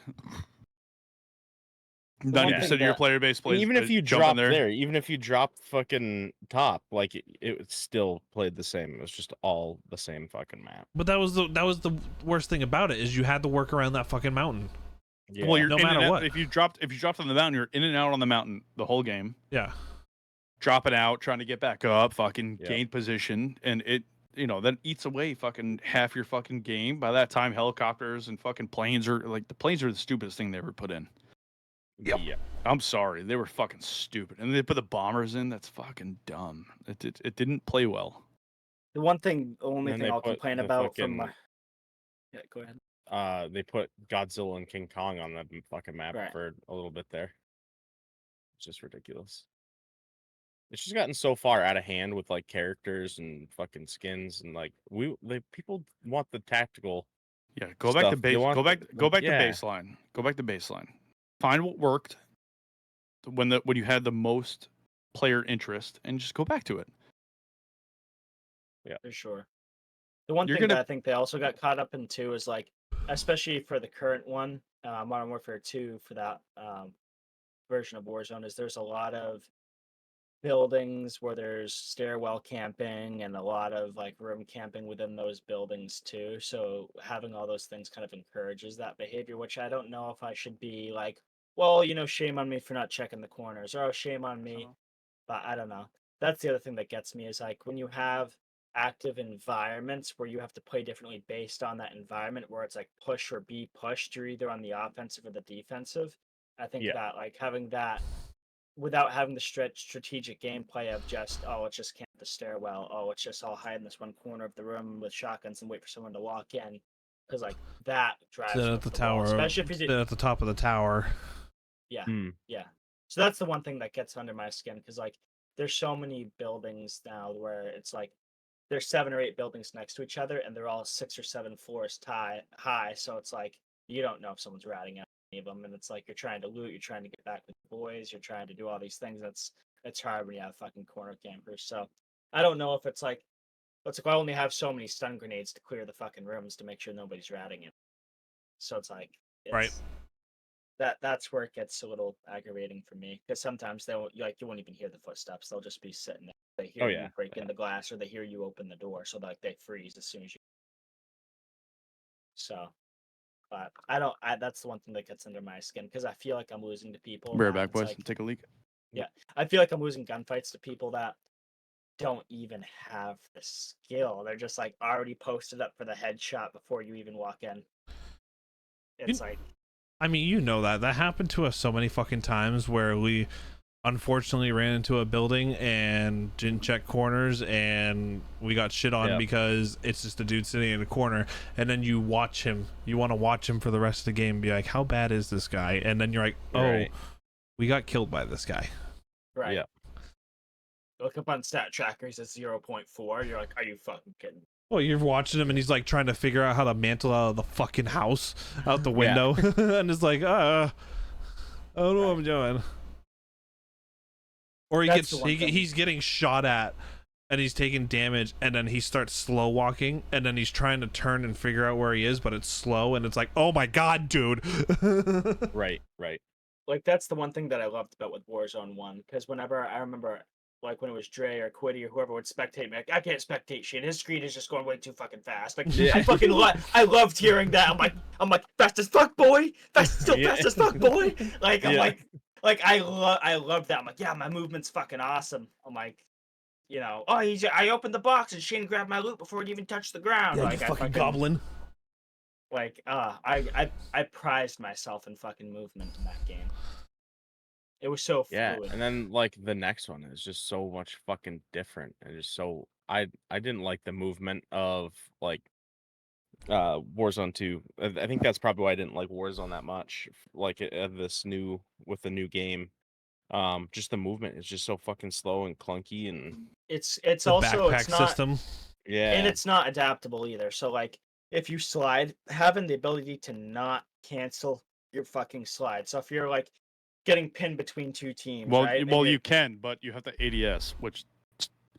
90% of your player base plays. Even if you drop there, even if you drop fucking top, like it still played the same. It was just all the same fucking map. But that was the worst thing about it is you had to work around that fucking mountain. Yeah. Well, you're no in matter and out, what. If you dropped on the mountain, you're in and out on the mountain the whole game. Yeah. Dropping out, trying to get back up, fucking gain position, and it then eats away fucking half your fucking game. By that time, helicopters and fucking planes are like the stupidest thing they ever put in. Yep. Yeah. I'm sorry. They were fucking stupid. And they put the bombers in. That's fucking dumb. It didn't play well. The only thing I'll complain about from my... Yeah, go ahead. They put Godzilla and King Kong on the fucking map for a little bit there. It's just ridiculous. It's just gotten so far out of hand with like characters and fucking skins and like people want the tactical. Yeah, go back to base. Go back to baseline. Go back to baseline. Find what worked. when you had the most player interest, and just go back to it. For sure. The one You're thing gonna- that I think they also got caught up in too is like, especially for the current one, Modern Warfare 2, for that version of Warzone, is there's a lot of buildings where there's stairwell camping and a lot of like room camping within those buildings too. So having all those things kind of encourages that behavior, which I don't know if I should be like, well, shame on me for not checking the corners, or oh, shame on me. But I don't know. That's the other thing that gets me is like when you have active environments where you have to play differently based on that environment, where it's like push or be pushed, you're either on the offensive or the defensive. I think Yeah. that like having that without having the strategic gameplay of just, oh, let's just camp the stairwell, oh, let's just all hide in this one corner of the room with shotguns and wait for someone to walk in, because like that drives Sit you at up the wall, tower, especially if you sit did. at the top of the tower. Yeah, Hmm. yeah. So that's the one thing that gets under my skin, because like there's so many buildings now where it's like there's 7 or 8 buildings next to each other and they're all 6 or 7 floors high. So it's like you don't know if someone's ratting out any of them, and it's like you're trying to loot, you're trying to get back with the boys, you're trying to do all these things. It's hard when you have fucking corner campers. So I don't know if it's like I only have so many stun grenades to clear the fucking rooms to make sure nobody's ratting it. So it's like Right. That's where it gets a little aggravating for me, because sometimes you won't even hear the footsteps. They'll just be sitting there. They hear you break in the glass, or they hear you open the door, so like they freeze as soon as you. So, but that's the one thing that gets under my skin, because I feel like I'm losing to people. Bear that back, it's boys. like- Take a leak. yeah, I feel like I'm losing gunfights to people that don't even have the skill. They're just like already posted up for the headshot before you even walk in. It's like. I mean, that happened to us so many fucking times where we unfortunately ran into a building and didn't check corners and we got shit on because it's just a dude sitting in a corner, and then you want to watch him for the rest of the game and be like, how bad is this guy? And then you're like, oh, we got killed by this guy. Right. Yeah. Look up on stat trackers at 0.4. You're like, are you fucking kidding? Well, you're watching him and he's like trying to figure out how to mantle out of the fucking house out the window. And it's like, I don't know what I'm doing. Or he's getting shot at and he's taking damage, and then he starts slow walking, and then he's trying to turn and figure out where he is, but it's slow, and it's like, oh my god, dude. Right. Like, that's the one thing that I loved about with Warzone 1, because whenever I remember, like when it was Dre or Quiddy or whoever would spectate me, like, I can't spectate shit. His screen is just going way too fucking fast. Like, I fucking I loved hearing that. I'm like, fast as fuck, boy. Fast as fuck, boy. Like, I'm like I love that. I'm like, yeah, my movement's fucking awesome. I'm like, I opened the box and Shane grabbed my loot before it even touched the ground. Yeah, like, you fucking goblin. Like, I prized myself in fucking movement in that game. It was so fluid. And then like the next one is just so much fucking different, and just so I didn't like the movement of like Warzone 2. I think that's probably why I didn't like Warzone that much. Like with the new game, just the movement is just so fucking slow and clunky, and It's The also backpack it's not system. and it's not adaptable either. So like if you slide, having the ability to not cancel your fucking slide. So if you're like getting pinned between two teams, Well, right? you can, but you have the ADS, which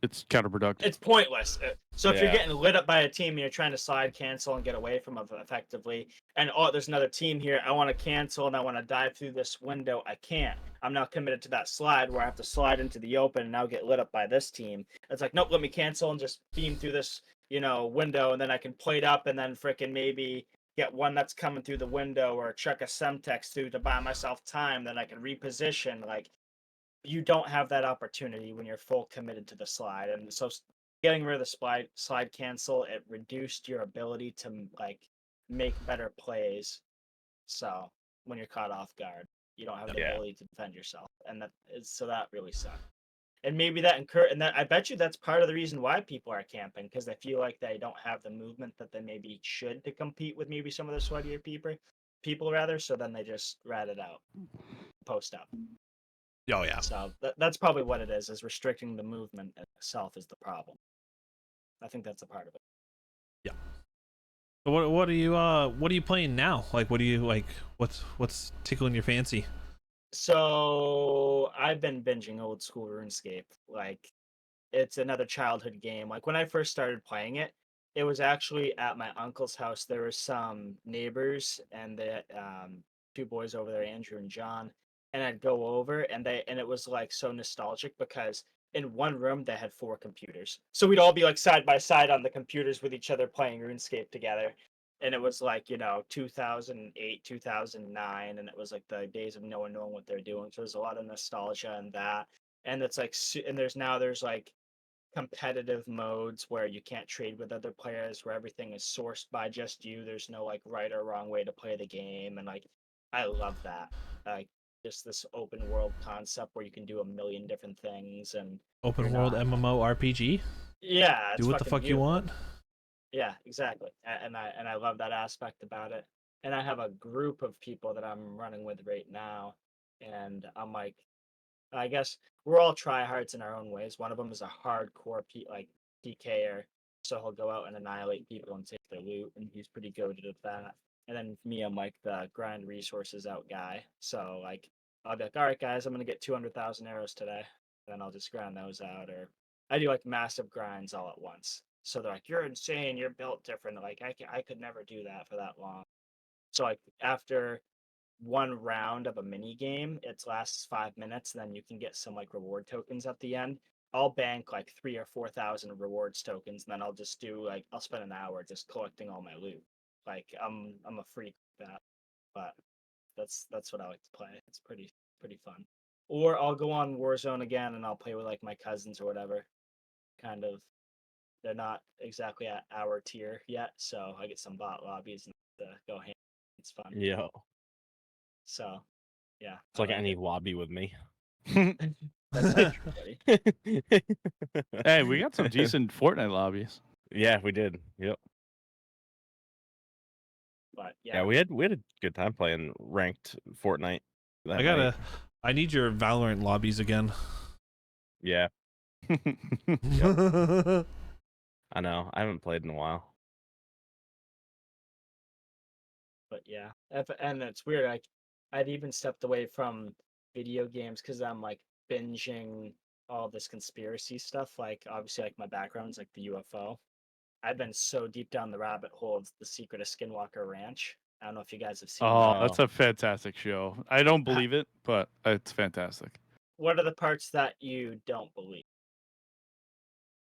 it's counterproductive. It's pointless. So if you're Yeah. getting lit up by a team and you're trying to slide cancel and get away from them effectively, and there's another team here, I want to cancel and I want to dive through this window, I can't. I'm now committed to that slide where I have to slide into the open and now get lit up by this team. It's like, nope, let me cancel and just beam through this, window, and then I can plate up and then freaking maybe get one that's coming through the window, or chuck a Semtex through to buy myself time, then I can reposition. Like, you don't have that opportunity when you're full committed to the slide. And so getting rid of the slide cancel, it reduced your ability to like make better plays. So when you're caught off guard, you don't have the ability to defend yourself, and that really sucked. And maybe and that I bet you that's part of the reason why people are camping, because they feel like they don't have the movement that they maybe should to compete with maybe some of the sweatier people rather. So then they just rat it out, post up. Oh yeah. So that's probably what it is restricting the movement itself is the problem. I think that's a part of it. Yeah. So what are you playing now? Like, what do you like? What's tickling your fancy? So I've been binging old school RuneScape. Like, it's another childhood game. Like when I first started playing it, it was actually at my uncle's house. There were some neighbors and the two boys over there, Andrew and John, and I'd go over and it was like so nostalgic because in one room they had 4 computers. So we'd all be like side by side on the computers with each other playing RuneScape together. And it was like, 2008, 2009, and it was like the days of no one knowing what they're doing. So there's a lot of nostalgia in that. And it's like, and there's like competitive modes where you can't trade with other players, where everything is sourced by just you. There's no like right or wrong way to play the game, and like I love that. Like just this open world concept where you can do a million different things, and Open you're world not. MMORPG. Yeah, Do it's what the fucking fuck you beautiful. want. Yeah, exactly. And I love that aspect about it. And I have a group of people that I'm running with right now, and I'm like, I guess we're all tryhards in our own ways. One of them is a hardcore PKer, so he'll go out and annihilate people and take their loot, and he's pretty goated at that. And then me, I'm like the grind resources out guy. So like, I'll be like, all right, guys, I'm gonna get 200,000 arrows today, and then I'll just grind those out. Or I do like massive grinds all at once. So they're like, you're insane, you're built different. Like I could never do that for that long. So like after one round of a mini game, it lasts 5 minutes, then you can get some like reward tokens at the end. I'll bank like 3 or 4 thousand rewards tokens, and then I'll just do like I'll spend an hour just collecting all my loot. Like I'm a freak with that, but that's what I like to play. It's pretty fun. Or I'll go on Warzone again and I'll play with like my cousins or whatever. Kind of, they're not exactly at our tier yet, so I get some bot lobbies and go ham. It's fun. Yo, So yeah, it's I like like any it. lobby with me. That's not true, buddy. Hey, we got some decent Fortnite lobbies. Yeah, we did. Yep. But Yeah, yeah, we had a good time playing ranked Fortnite that night. I need your Valorant lobbies again. Yeah, I know. I haven't played in a while. but yeah, and it's weird. Like I've even stepped away from video games because I'm like binging all this conspiracy stuff. Like obviously, like my background's like the UFO. I've been so deep down the rabbit hole of the secret of Skinwalker Ranch. I don't know if you guys have seen Oh, that. that's a fantastic show. I don't believe it, but it's fantastic. What are the parts that you don't believe?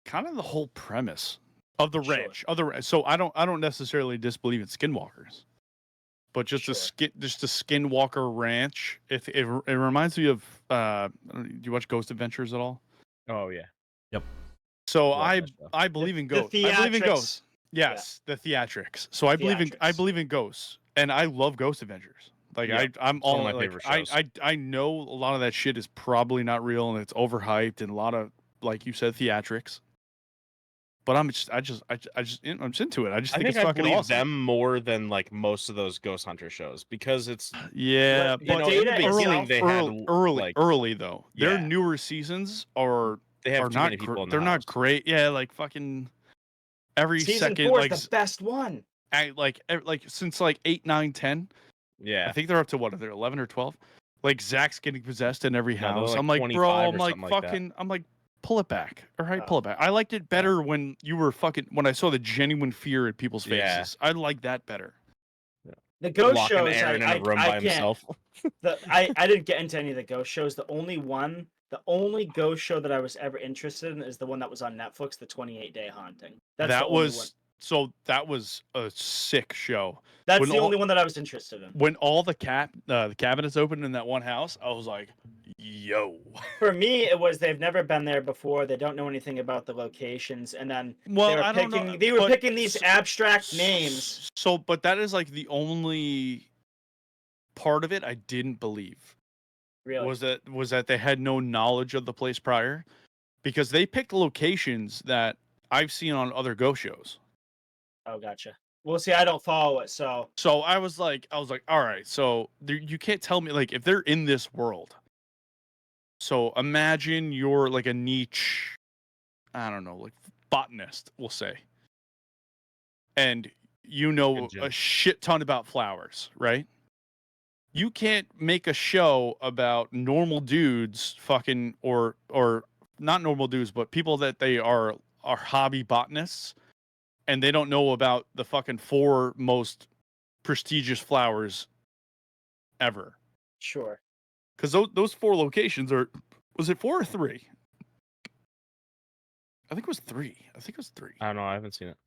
Kind of the whole premise of the Sure. ranch. So I don't necessarily disbelieve in skinwalkers, but just Sure. the skinwalker ranch. It reminds me of do you watch Ghost Adventures at all? Oh yeah. Yep. So Love that show. I believe in ghosts. The I believe in theatrics. ghosts. Yes, the theatrics. So I believe in ghosts, and I love Ghost Adventures. Like Yeah, I'm it's one all of my like favorite shows. I know a lot of that shit is probably not real and it's overhyped and a lot of, like you said, theatrics. But I'm just I'm just into it. I just I think think it's I fucking believe awesome. them more than like most of those ghost hunter shows because it's Yeah, What- the but data in the beginning itself- they had like early though. Their Yeah. newer seasons are they have too not many people in the they're house. not great. Yeah, like fucking every Season second 4 like is the best one. like since like 8, 9, 10. Yeah. I think they're up to what? Are they 11 or 12? Like Zach's getting possessed in every No, they're house. like I'm like, 25 bro. or I'm like, something like that. fucking. I'm like, pull it back. All right, Oh. pull it back. I liked it better when you were fucking. When I saw the genuine fear in people's faces. Yeah. I like that better. The ghost Locking shows, Aaron in a room I by can't. himself. I didn't get into any of the ghost shows. The only ghost show that I was ever interested in is the one that was on Netflix, the 28-Day Haunting. That's the only one. That was a sick show. That's when the all- only one that I was interested in. When all the cabinets opened in that one house, I was like, yo. For me, it was they've never been there before. They don't know anything about the locations, and then Well, they were I don't know, picking. They were but picking these abstract names. So, but that is like the only part of it I didn't believe. Really? Was that they had no knowledge of the place prior, because they picked locations that I've seen on other ghost shows. Oh, gotcha. Well, see, I don't follow it, so So I was like, all right, so you can't tell me like if they're in this world. So imagine you're like a niche, I don't know, like botanist, we'll say, and you know Good job. a shit ton about flowers, right? You can't make a show about normal dudes fucking or not normal dudes, but people that they are hobby botanists and they don't know about the fucking 4 most prestigious flowers ever. Sure. Because those 4 locations are, was it 4 or 3? I think it was 3. I think it was 3. I don't know. I haven't seen it.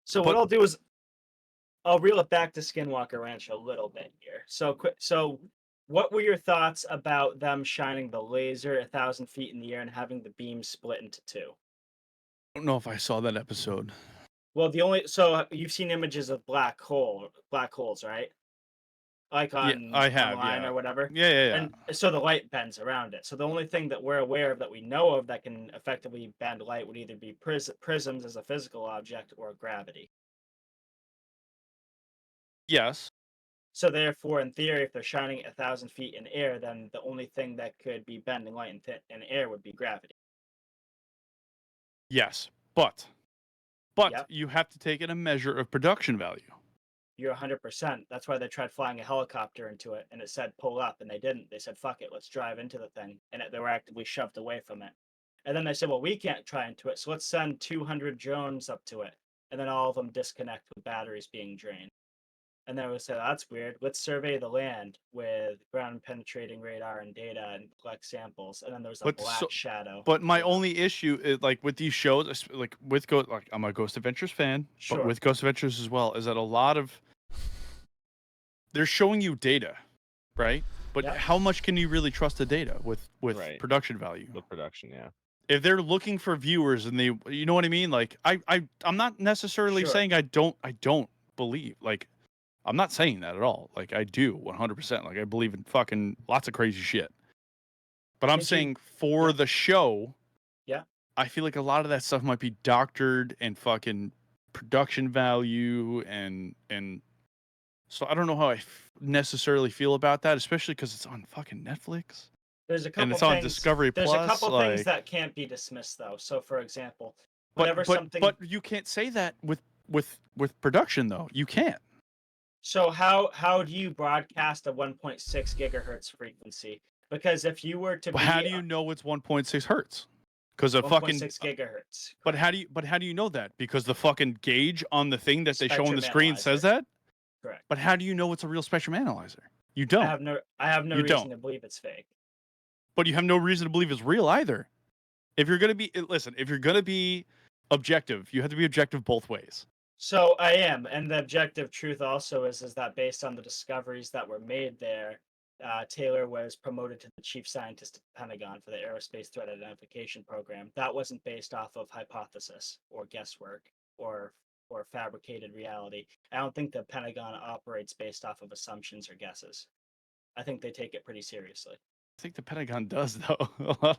So what I'll do is I'll reel it back to Skinwalker Ranch a little bit here. So what were your thoughts about them shining the laser 1,000 feet in the air and having the beam split into 2? I don't know if I saw that episode. Well, you've seen images of black holes, right? Like on I have, online yeah. or whatever. Yeah. And so the light bends around it. So the only thing that we're aware of that we know of that can effectively bend light would either be prisms as a physical object or gravity. Yes. So therefore, in theory, if they're shining 1,000 feet in air, then the only thing that could be bending light in air would be gravity. Yes. But Yep. you have to take in a measure of production value. You're 100%. That's why they tried flying a helicopter into it, and it said pull up, and they didn't. They said fuck it, let's drive into the thing, and they were actively shoved away from it. And then they said, well, we can't try into it, so let's send 200 drones up to it, and then all of them disconnect with batteries being drained. And then we said, that's weird. Let's survey the land with ground penetrating radar and data and collect samples. And then there was a black shadow. But my only issue is like with these shows, like with I'm a Ghost Adventures fan, Sure. but with Ghost Adventures as well, is that a lot of they're showing you data, right? But Yep. how much can you really trust the data with Right. production value? The production, yeah. If they're looking for viewers and they, you know what I mean? Like I'm not necessarily Sure. saying I don't believe, like I'm not saying that at all. Like I do 100%. Like I believe in fucking lots of crazy shit. But I'm saying for the show, yeah, I feel like a lot of that stuff might be doctored and fucking production value and so I don't know how I necessarily feel about that, especially because it's on fucking Netflix. There's a couple and it's things, on Discovery There's Plus. a couple like, things that can't be dismissed though. So for example, whenever but you can't say that with production though. You can't. So how do you broadcast a 1.6 gigahertz frequency? Because if you were to But how do you know it's 1.6 hertz? Because a fucking 1.6 gigahertz. But how do you know that? Because the fucking gauge on the thing that they show on the screen says that. Correct. But how do you know it's a real spectrum analyzer? You don't. I have no reason to believe it's fake. But you have no reason to believe it's real either. If you're gonna be objective, you have to be objective both ways. So I am, and the objective truth also is that based on the discoveries that were made there, Taylor was promoted to the chief scientist at the Pentagon for the Aerospace Threat Identification Program. That wasn't based off of hypothesis or guesswork or fabricated reality. I don't think the Pentagon operates based off of assumptions or guesses. I think they take it pretty seriously. I think the Pentagon does though.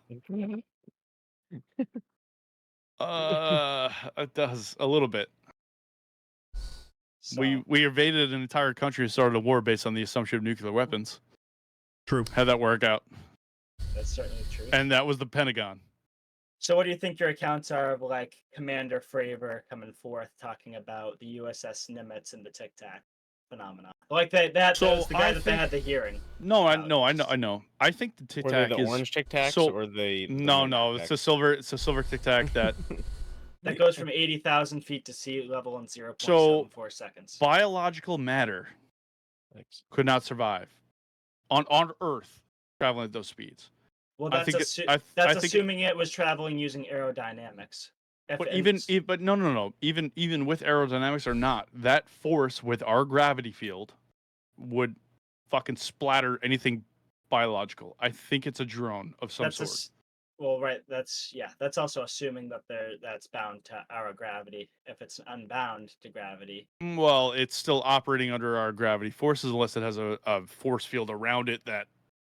It does a little bit. So, We invaded an entire country and started a war based on the assumption of nuclear weapons. True. How'd that work out? that's certainly true. And that was the Pentagon. So what do you think your accounts are of like Commander Fravor coming forth talking about the USS Nimitz and the Tic Tac phenomena? Like that So was the guy I that they think- had the hearing. No, I know. I think the Tic Were they Tac the is orange Tic Tacs so- or the no. It's a silver Tic Tac that That goes from 80,000 feet to sea level in 0.74 So, seconds. biological matter could not survive on Earth traveling at those speeds. Well, I that's, think I think assuming it was traveling using aerodynamics. But no. Even with aerodynamics or not, that force with our gravity field would fucking splatter anything biological. I think it's a drone of some sort. That's also assuming that that's bound to our gravity. If it's unbound to gravity, Well, it's still operating under our gravity forces unless it has a force field around it that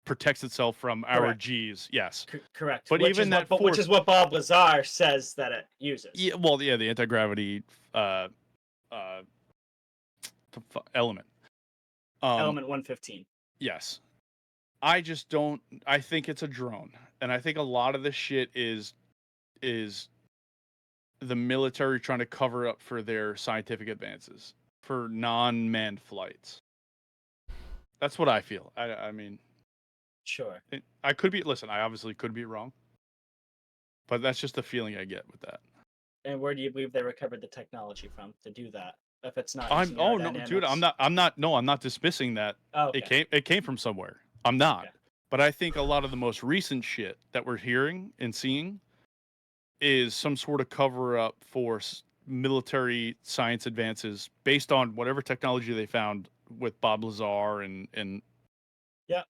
protects itself from our Correct. G's. Yes. Correct. But which even is that what, which force- is what Bob Lazar says that it uses. Yeah. Well, yeah, the anti-gravity element. Element 115. Yes. I just don't. I think it's a drone, and I think a lot of this shit is the military trying to cover up for their scientific advances for non-manned flights. That's what I feel. I mean, Sure. I could be. Listen, I obviously could be wrong, but that's just the feeling I get with that. And where do you believe they recovered the technology from to do that? If it's not I'm using oh no, dude, aerodynamics? I'm not dismissing that. Oh, okay. It came from somewhere. I'm not. Okay. But I think a lot of the most recent shit that we're hearing and seeing is some sort of cover up for military science advances based on whatever technology they found with Bob Lazar and Yeah.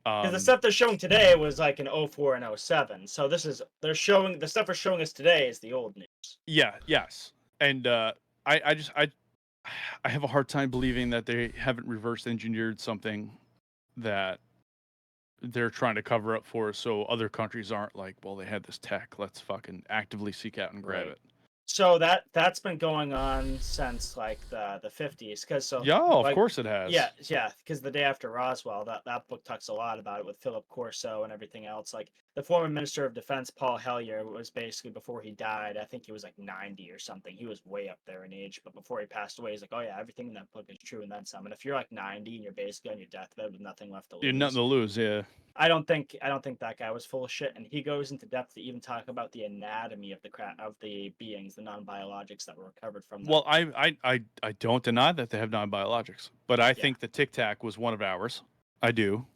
Because the stuff they're showing today was like in 04 and 07. So this is they're showing the stuff they're showing us today is the old news. yeah, yes. And I just I have a hard time believing that they haven't reverse engineered something that they're trying to cover up for us so other countries aren't like, well, they had this tech, let's fucking actively seek out and grab it. So that's been going on since like the 50s. Because Yeah, of like, course it has. Yeah, because the day after Roswell, that book talks a lot about it with Philip Corso and everything else. Like the former Minister of Defense, Paul Hellyer, was basically before he died. I think he was like 90 or something. He was way up there in age, but before he passed away, he's like, "Oh yeah, everything in that book is true and then some." And if you're like 90 and you're basically on your deathbed with nothing left to lose, You're nothing to lose, yeah. I don't think that guy was full of shit, and he goes into depth to even talk about the anatomy of the beings, the non-biologics that were recovered from them. Well, I don't deny that they have non-biologics, but I think the Tic Tac was one of ours. I do,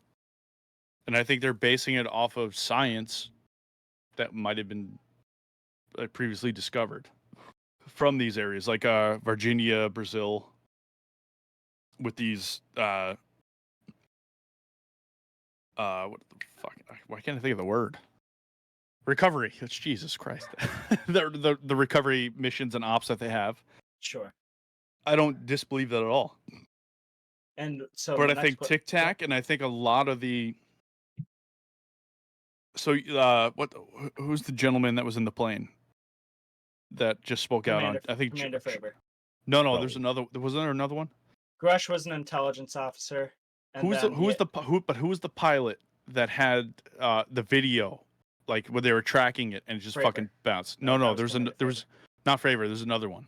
and I think they're basing it off of science that might have been previously discovered from these areas, like Virginia, Brazil, with these what the fuck? Why can't I think of the word? Recovery. It's Jesus Christ. the recovery missions and ops that they have. Sure. I don't disbelieve that at all. And so, but I think Tic Tac, and I think a lot of the. So, who's the gentleman that was in the plane that just spoke out on? I think Commander Faber. No. There's another. Wasn't there another one? Grush was an intelligence officer. Who was the pilot that had the video, like when they were tracking it and it just fucking bounced? No. There was not Fravor. There's another one.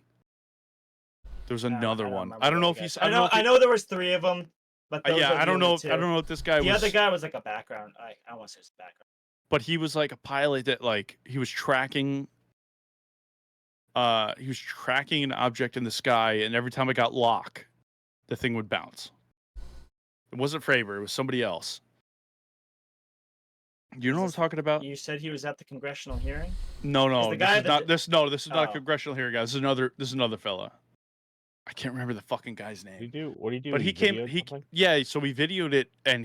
There's another one. I don't know if you. I know there was 3 of them, but I don't know. I don't know if this guy was. The other guy was like a background. I don't want to say his background. But he was like a pilot that like he was tracking. He was tracking an object in the sky, and every time it got lock, the thing would bounce. It wasn't Fravor. It was somebody else. Do you know what I'm talking about? You said he was at the congressional hearing. No. This is not a congressional hearing, guys. This is another fella. I can't remember the fucking guy's name. What do you do? But he so we videoed it, and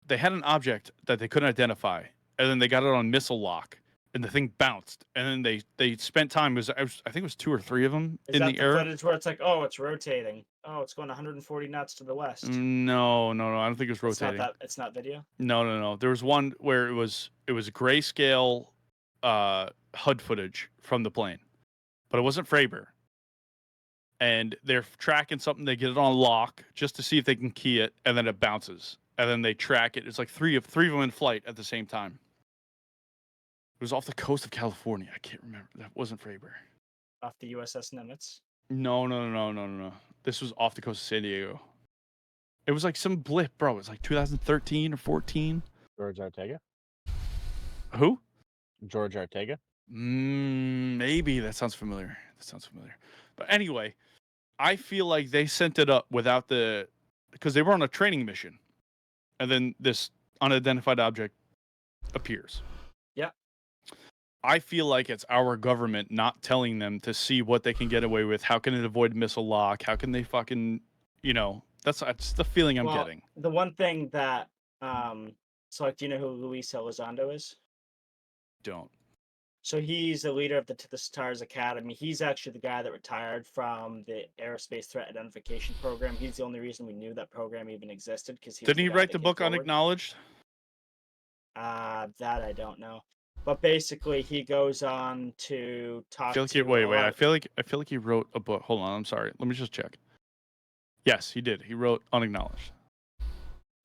they had an object that they couldn't identify, and then they got it on missile lock, and the thing bounced, and then they spent time. I think it was 2 or 3 of them in the air. Footage where it's like, oh, it's rotating. Oh, it's going 140 knots to the west. No. I don't think it was rotating. It's not video. No. There was one where it was grayscale HUD footage from the plane, but it wasn't Fravor. And they're tracking something. They get it on lock just to see if they can key it, and then it bounces. And then they track it. It's like three of them in flight at the same time. It was off the coast of California. I can't remember. That wasn't Fravor. Off the USS Nimitz? No. This was off the coast of San Diego. It was like some blip, bro. It was like 2013 or 14. George Ortega? Who? George Ortega? Maybe. That sounds familiar. But anyway, I feel like they sent it up without because they were on a training mission. And then this unidentified object appears. Yeah. I feel like it's our government not telling them to see what they can get away with. How can it avoid missile lock? How can they fucking, that's the feeling I'm getting. The one thing that, so like, do you know who Luis Elizondo is? Don't. So he's the leader of the Stars Academy. He's actually the guy that retired from the Aerospace Threat Identification Program. He's the only reason we knew that program even existed. Didn't he write the book Unacknowledged? That I don't know. But basically, he goes on to talk. I feel like he wrote a book. Hold on, I'm sorry. Let me just check. Yes, he did. He wrote Unacknowledged.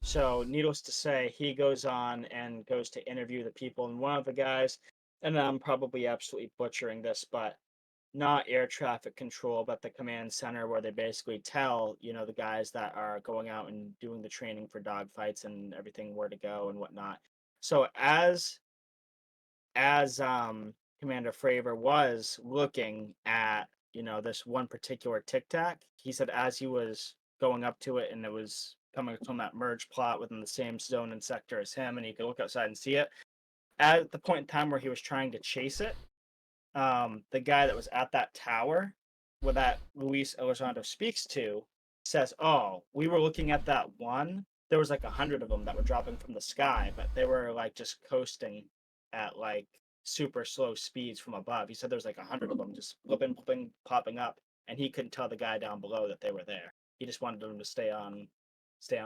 So, needless to say, he goes on and goes to interview the people, and one of the guys, and I'm probably absolutely butchering this, but not air traffic control, but the command center where they basically tell, the guys that are going out and doing the training for dogfights and everything where to go and whatnot. So as Commander Fravor was looking at, this one particular tic tac, he said as he was going up to it and it was coming from that merge plot within the same zone and sector as him, and he could look outside and see it. At the point in time where he was trying to chase it, the guy that was at that tower, where that Luis Elizondo speaks to, says, "Oh, we were looking at that one. There was like 100 of them that were dropping from the sky, but they were like just coasting at like super slow speeds from above." He said there's like 100 of them just flipping, popping up, and he couldn't tell the guy down below that they were there. He just wanted them to stay on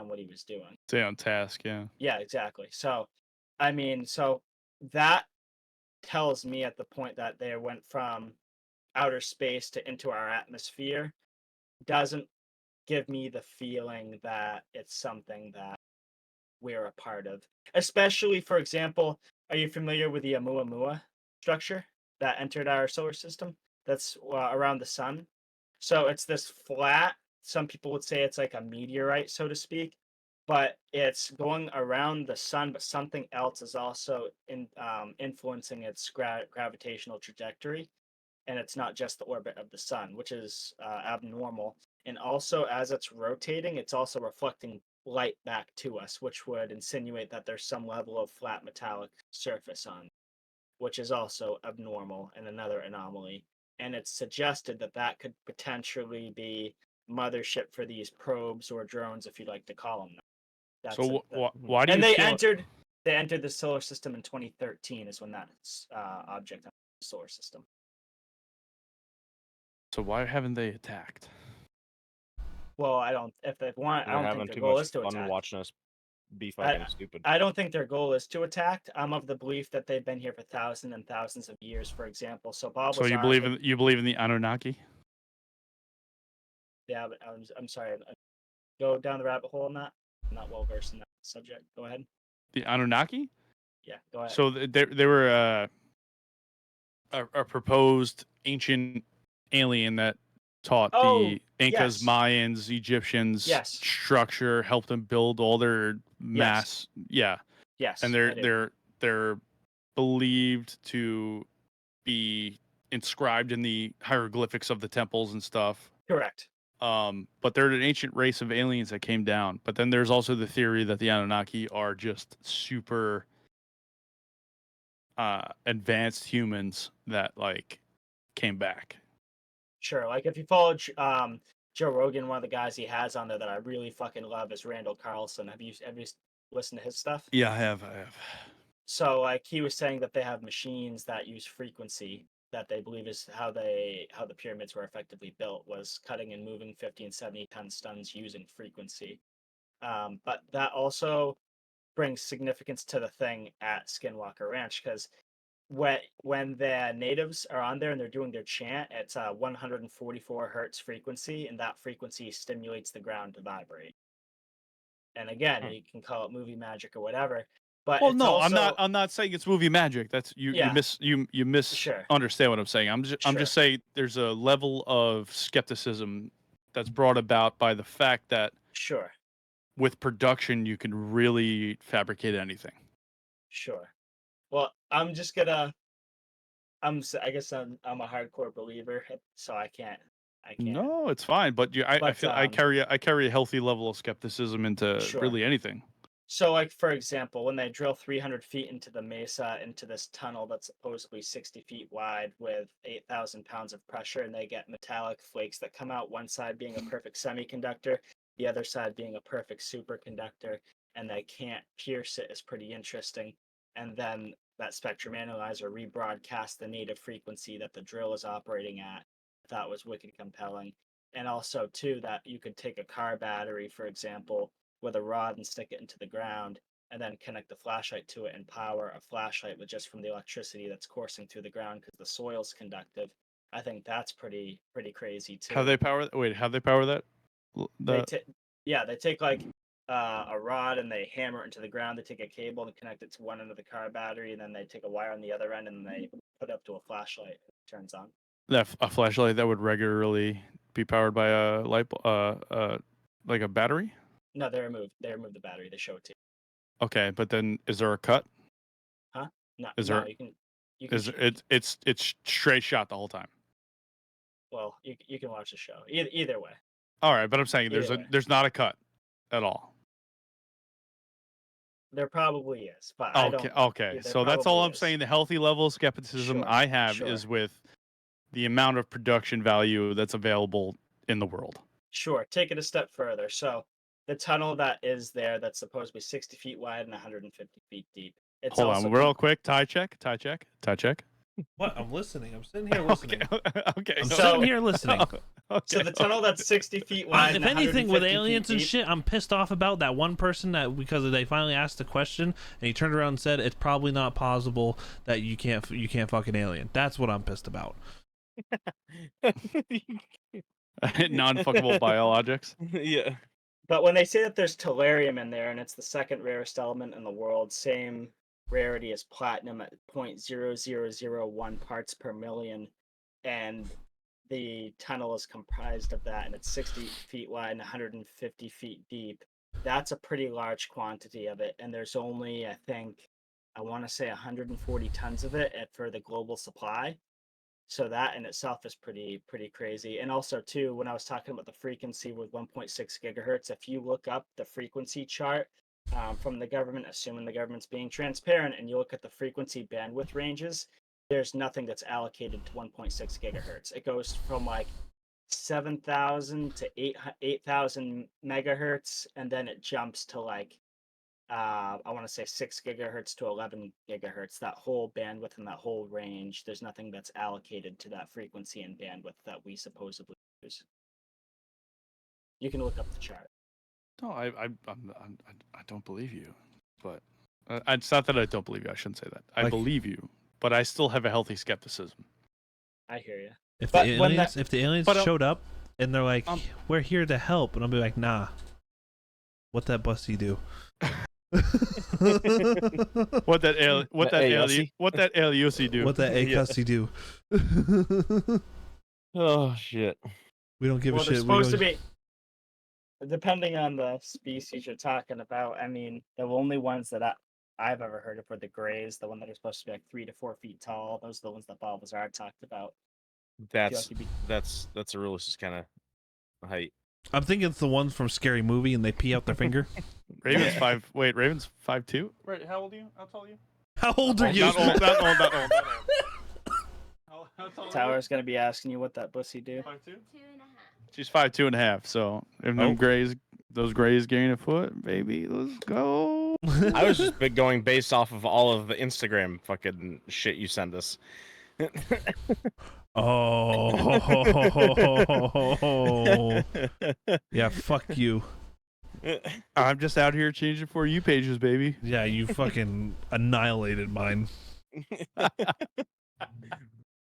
what he was doing. Stay on task, yeah. Yeah, exactly. So, I mean, so that tells me at the point that they went from outer space to into our atmosphere doesn't give me the feeling that it's something that we're a part of. Especially, for example, are you familiar with the Oumuamua structure that entered our solar system that's around the sun? So it's this flat, some people would say it's like a meteorite, so to speak, but it's going around the sun, but something else is also influencing its gravitational trajectory. And it's not just the orbit of the sun, which is abnormal. And also, as it's rotating, it's also reflecting light back to us, which would insinuate that there's some level of flat metallic surface on, which is also abnormal and another anomaly. And it's suggested that that could potentially be mothership for these probes or drones, if you'd like to call them. So why do and you they feel entered the solar system in 2013 is when that object entered the solar system. So why haven't they attacked? Well, I don't. If they want, I We're don't having think their too goal much is to fun attack. watching us be fucking stupid. I don't think their goal is to attack. I'm of the belief that they've been here for thousands and thousands of years, for example. So Bob So was you believe in the Anunnaki? Yeah, but I'm sorry. Go down the rabbit hole on that. I'm not well versed in that subject. Go ahead. The Anunnaki? Yeah, go ahead. So they were a proposed ancient alien that taught the Incas, yes. Mayans, Egyptians Yes. structure, helped them build all their mass. Yeah, Yes. and they're believed to be inscribed in the hieroglyphics of the temples and stuff. Correct. But they're an ancient race of aliens that came down. But then there's also the theory that the Anunnaki are just super advanced humans that like came back. Sure. Like if you follow Joe Rogan, one of the guys he has on there that I really fucking love is Randall Carlson. Have you listened to his stuff? Yeah, I have. So like he was saying that they have machines that use frequency that they believe is how the pyramids were effectively built, was cutting and moving 50 and 70 ton stones using frequency. But that also brings significance to the thing at Skinwalker Ranch, because when the natives are on there and they're doing their chant, it's a 144 hertz frequency, and that frequency stimulates the ground to vibrate. And again, you can call it movie magic or whatever. But Well, it's no, also, I'm not saying it's movie magic. That's you Sure. misunderstand what I'm saying. I'm Sure. just saying there's a level of skepticism that's brought about by the fact that Sure. with production you can really fabricate anything. Sure. Well, I guess I'm a hardcore believer, so I can't. No, it's fine, but I feel I carry a healthy level of skepticism into Sure. really anything. So, like, for example, when they drill 300 feet into the mesa, into this tunnel that's supposedly 60 feet wide with 8,000 pounds of pressure, and they get metallic flakes that come out, one side being a perfect semiconductor, the other side being a perfect superconductor, and they can't pierce it, is pretty interesting. And then that spectrum analyzer rebroadcast the native frequency that the drill is operating at. I thought was wicked compelling. And also, too, that you could take a car battery, for example, with a rod and stick it into the ground, and then connect the flashlight to it and power a flashlight with just from the electricity that's coursing through the ground because the soil's conductive. I think that's pretty crazy too. How they power that? Wait, how they power that? They take like a rod and they hammer it into the ground. They take a cable and connect it to one end of the car battery, and then they take a wire on the other end and they put it up to a flashlight. It turns on. A flashlight that would regularly be powered by a like a battery. No, they removed the battery. They show it to you. Okay, but then is there a cut? Huh? No, Is no, there? you can It's straight shot the whole time. well, you can watch the show. Either way. All right, but I'm saying Either way. there's not a cut at all. There probably is, but I don't. Okay. Yeah, there So that's all probably I'm is. saying. The healthy level of skepticism Sure, I have sure. is with the amount of production value that's available in the world. Sure. Take it a step further. So the tunnel that is there, that's supposed to be 60 feet wide and 150 feet deep. It's Hold also on, real quick. Tie check. What? I'm listening. I'm sitting here listening. Okay. I'm So- sitting here listening. So the tunnel that's 60 feet wide. If and anything, with 150 aliens feet and deep, shit, I'm pissed off about that one person that because they finally asked the question and he turned around and said it's probably not possible that you can't fuck an alien. That's what I'm pissed about. Non-fuckable biologics. Yeah. But when they say that there's tellurium in there and it's the second rarest element in the world, same rarity as platinum at 0.0001 parts per million, and the tunnel is comprised of that, and it's 60 feet wide and 150 feet deep. That's a pretty large quantity of it, and there's only, I want to say 140 tons of it for the global supply. So that in itself is pretty crazy. And also too, when I was talking about the frequency with 1.6 gigahertz, if you look up the frequency chart from the government, assuming the government's being transparent, and you look at the frequency bandwidth ranges, there's nothing that's allocated to 1.6 gigahertz. It goes from like 7,000 to 8,000 megahertz, and then it jumps to like I want to say 6 gigahertz to 11 gigahertz. That whole bandwidth and that whole range, there's nothing that's allocated to that frequency and bandwidth that we supposedly use. You can look up the chart. No, I don't believe you, but it's not that I don't believe you. I shouldn't say that. I believe you, but I still have a healthy skepticism. I hear you. If But the when aliens showed up and they're like, "We're here to help," and I'll be like, "Nah, what that bussy do?" What that aliusi do? What that cussy do? Oh shit. We don't give a Well, they're shit. supposed to be, depending on the species you're talking about. I mean, the only ones that I've ever heard of were the grays, the one that are supposed to be like 3 to 4 feet tall. Those are the ones that Bob Lazar talked about. That's a realistic kind of height. I'm thinking it's the ones from Scary Movie and they pee out their finger. Raven's 5. Wait, Raven's 5'2". Right? How old are you? How tall are you? How old are you? Not old. How tall are you? Tyler's gonna be asking you what that bussy do. 5'2". She's 5'2.5". So if those grays gain a foot, baby, let's go. I was just going based off of all of the Instagram fucking shit you send us. Oh. Yeah, fuck you. I'm just out here changing For You pages, baby. Yeah, you fucking annihilated mine.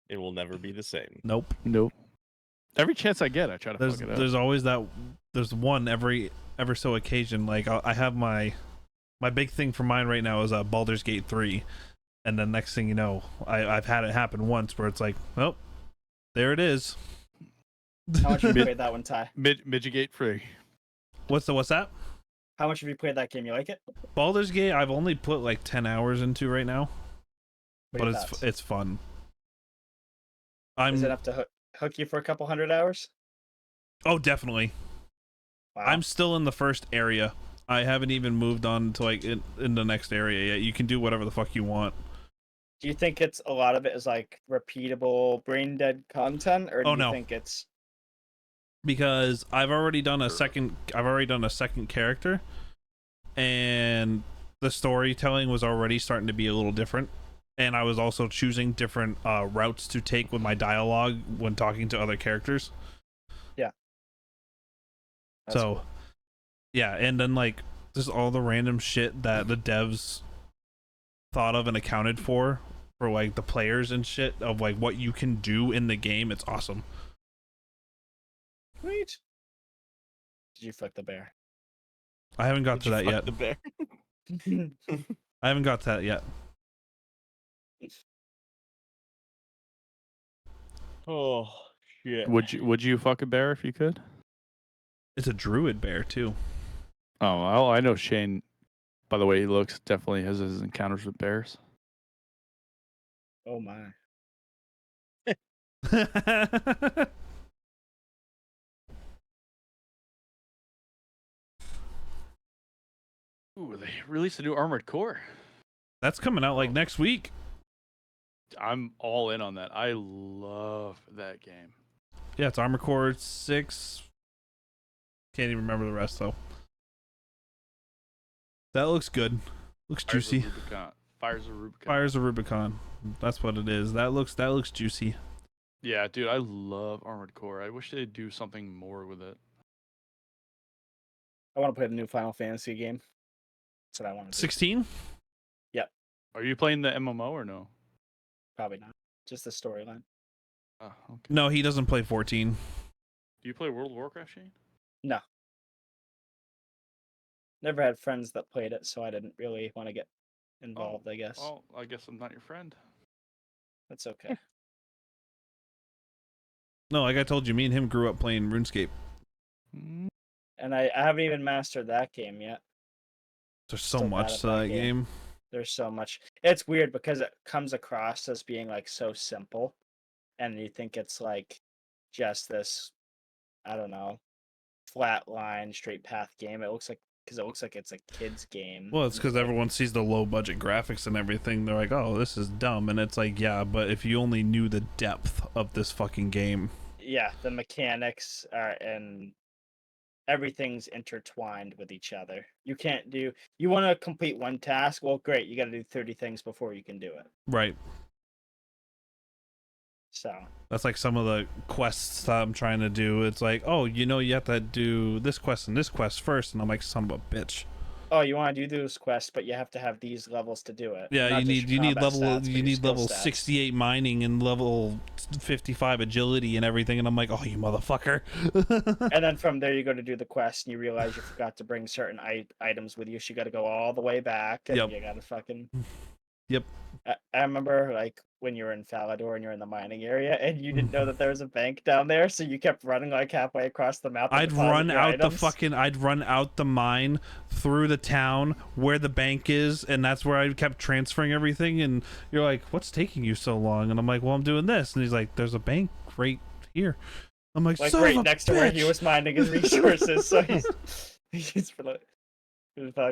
It will never be the same. Nope. Every chance I get, I try to fuck it up. There's always that. There's one ever so occasion. Like I have my big thing for mine right now is Baldur's Gate 3, and then next thing you know, I've had it happen once where it's like, oh, there it is. How much have you played that one, Ty? Midgegate free. What's that? How much have you played that game? You like it? Baldur's Gate, I've only put like 10 hours into right now, What are but your thoughts? it's fun. Is it enough to hook you for a couple 100 hours? Oh, definitely. Wow. I'm still in the first area. I haven't even moved on to like in the next area yet. You can do whatever the fuck you want. Do you think it's a lot of it is like repeatable brain dead content, or do you think it's Because I've already done a second character, and the storytelling was already starting to be a little different, and I was also choosing different routes to take with my dialogue when talking to other characters. Yeah. That's So cool. yeah, and then like just all the random shit that the devs thought of and accounted for like the players and shit of like what you can do in the game. It's awesome. Sweet. Did you fuck the bear? I haven't got to that yet. The bear. I haven't got to that yet. Oh shit. Would you fuck a bear if you could? It's a druid bear too. Oh, well, I know Shane. By the way, he looks definitely has his encounters with bears. Oh my. Ooh, they released a new Armored Core. That's coming out like next week. I'm all in on that. I love that game. Yeah, it's Armor Core 6. Can't even remember the rest though. That looks good. Looks juicy. Fires of Rubicon. Fires of Rubicon. That's what it is. That looks juicy. Yeah, dude, I love Armored Core. I wish they'd do something more with it. I want to play the new Final Fantasy game. That's what I want to do. 16? Are you playing the MMO or no? Probably not. Just the storyline. Oh, okay. No, he doesn't play 14. Do you play World of Warcraft, Shane? No. Never had friends that played it, so I didn't really want to get involved, I guess. Well, I guess I'm not your friend. That's okay. No, like I told you, me and him grew up playing RuneScape. And I haven't even mastered that game yet. There's so Still bad much at to that that game. game. There's so much. It's weird because it comes across as being like so simple, and you think it's like just this, I don't know, flat line, straight path game. It looks like it's a kid's game. Well, it's because everyone sees the low budget graphics and everything. They're like, oh, this is dumb. And it's like, yeah, but if you only knew the depth of this fucking game. Yeah, the mechanics are and everything's intertwined with each other. You want to complete one task, well great, you got to do 30 things before you can do it. Right. So That's like some of the quests that I'm trying to do. It's like, oh, you have to do this quest and this quest first. And I'm like, son of a bitch. oh, you want to do those quests, but you have to have these levels to do it. Yeah, Not you just need your combat level stats, but you your need skill level stats. 68 mining and level 55 agility and everything. And I'm like, oh, you motherfucker. And then from there you go to do the quest and you realize you forgot to bring certain items with you, so you got to go all the way back and Yep. you got to fucking Yep. I remember like when you were in Falador and you're in the mining area and you didn't know that there was a bank down there, so you kept running like halfway across the map. I'd run out the mine through the town where the bank is, and that's where I kept transferring everything. And you're like, what's taking you so long? And I'm like, well, I'm doing this. And he's like, there's a bank right here. I'm like right next to where he was mining his resources. So he's for like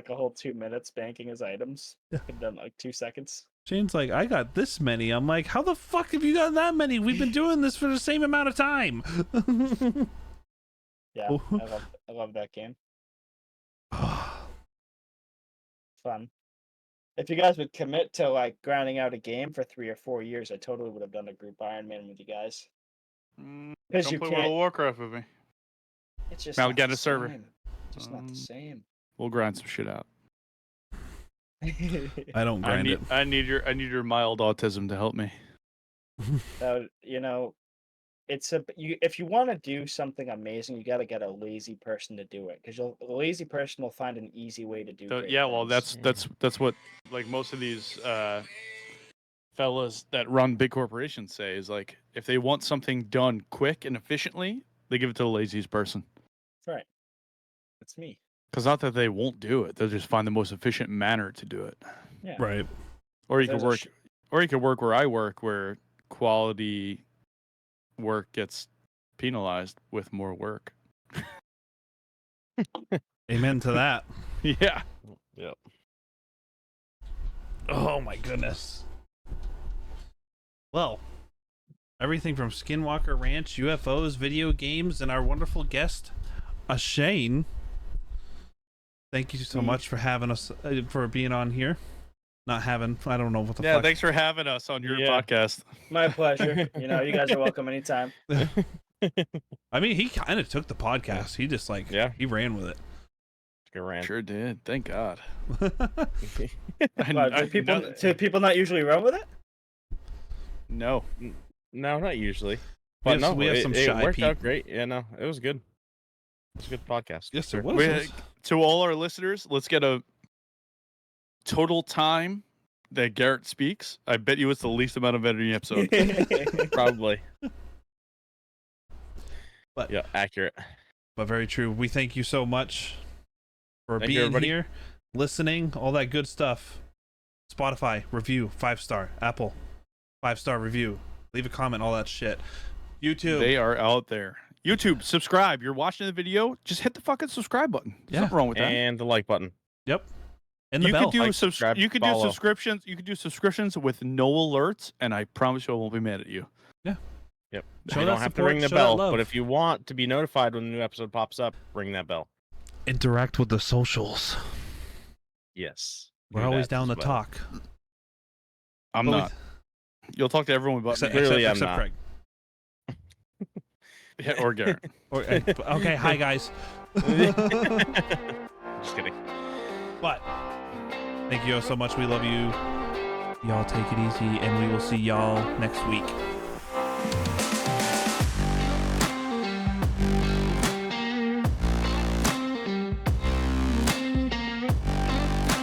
a whole 2 minutes banking his items. Yeah. Could have done like 2 seconds. Shane's like, I got this many. I'm like, how the fuck have you got that many? We've been doing this for the same amount of time. Yeah, I love that game. Fun. If you guys would commit to like grinding out a game for 3 or 4 years, I totally would have done a group Ironman with you guys. Because Don't you play can't. World of Warcraft with me. It's just Now not get the a server. same. Just not the same. We'll grind some shit out. I don't grind it. I need your mild autism to help me. So, if you want to do something amazing, you got to get a lazy person to do it, because a lazy person will find an easy way to do great Yeah, well, things. that's what like most of these fellas that run big corporations say is like, if they want something done quick and efficiently, they give it to the laziest person. Right. That's me. Because not that they won't do it, they'll just find the most efficient manner to do it. Yeah. Right. Or you could work where I work, where quality work gets penalized with more work. Amen to that. Yeah. Yep. Oh my goodness. Well, everything from Skinwalker Ranch, UFOs, video games, and our wonderful guest, Shane. Thank you so much for having us, for being on here. Not having, I don't know what the fuck. Yeah, thanks for having us on your podcast. My pleasure. You guys are welcome anytime. I mean, he kind of took the podcast. He just he ran with it. Sure did. Thank God. Do people not usually run with it? No. No, not usually. We But have- we have it, some it shy worked people. out great. Yeah, no, it was good. It's a good podcast. Yes, sir. To all our listeners, let's get a total time that Garrett speaks. I bet you it's the least amount of any episode. Probably. But Yeah, accurate. but very true. We thank you so much for Thank you, being everybody. here, listening, all that good stuff. Spotify review 5-star, Apple 5-star review, leave a comment, all that shit. YouTube, They are out there. YouTube, subscribe. You're watching the video, just hit the fucking subscribe button. There's Yeah. nothing wrong with that. And the like button. yep, and the You bell. could do Like, subscribe, you could do follow. subscriptions. You could do subscriptions with no alerts, and I promise you, I won't be mad at you. Yep. Show You that don't have to support, ring the show that bell, love. but if you want to be notified when the new episode pops up, ring that bell. Interact with the socials. Yes. We're do always that down as to well. talk. I'm But we- not. You'll talk to everyone but Except, me. Clearly except, I'm except not. Craig. Or Garrett. Or, okay, hi guys. Just kidding. But thank you all so much. We love you. Y'all take it easy, and we will see y'all next week.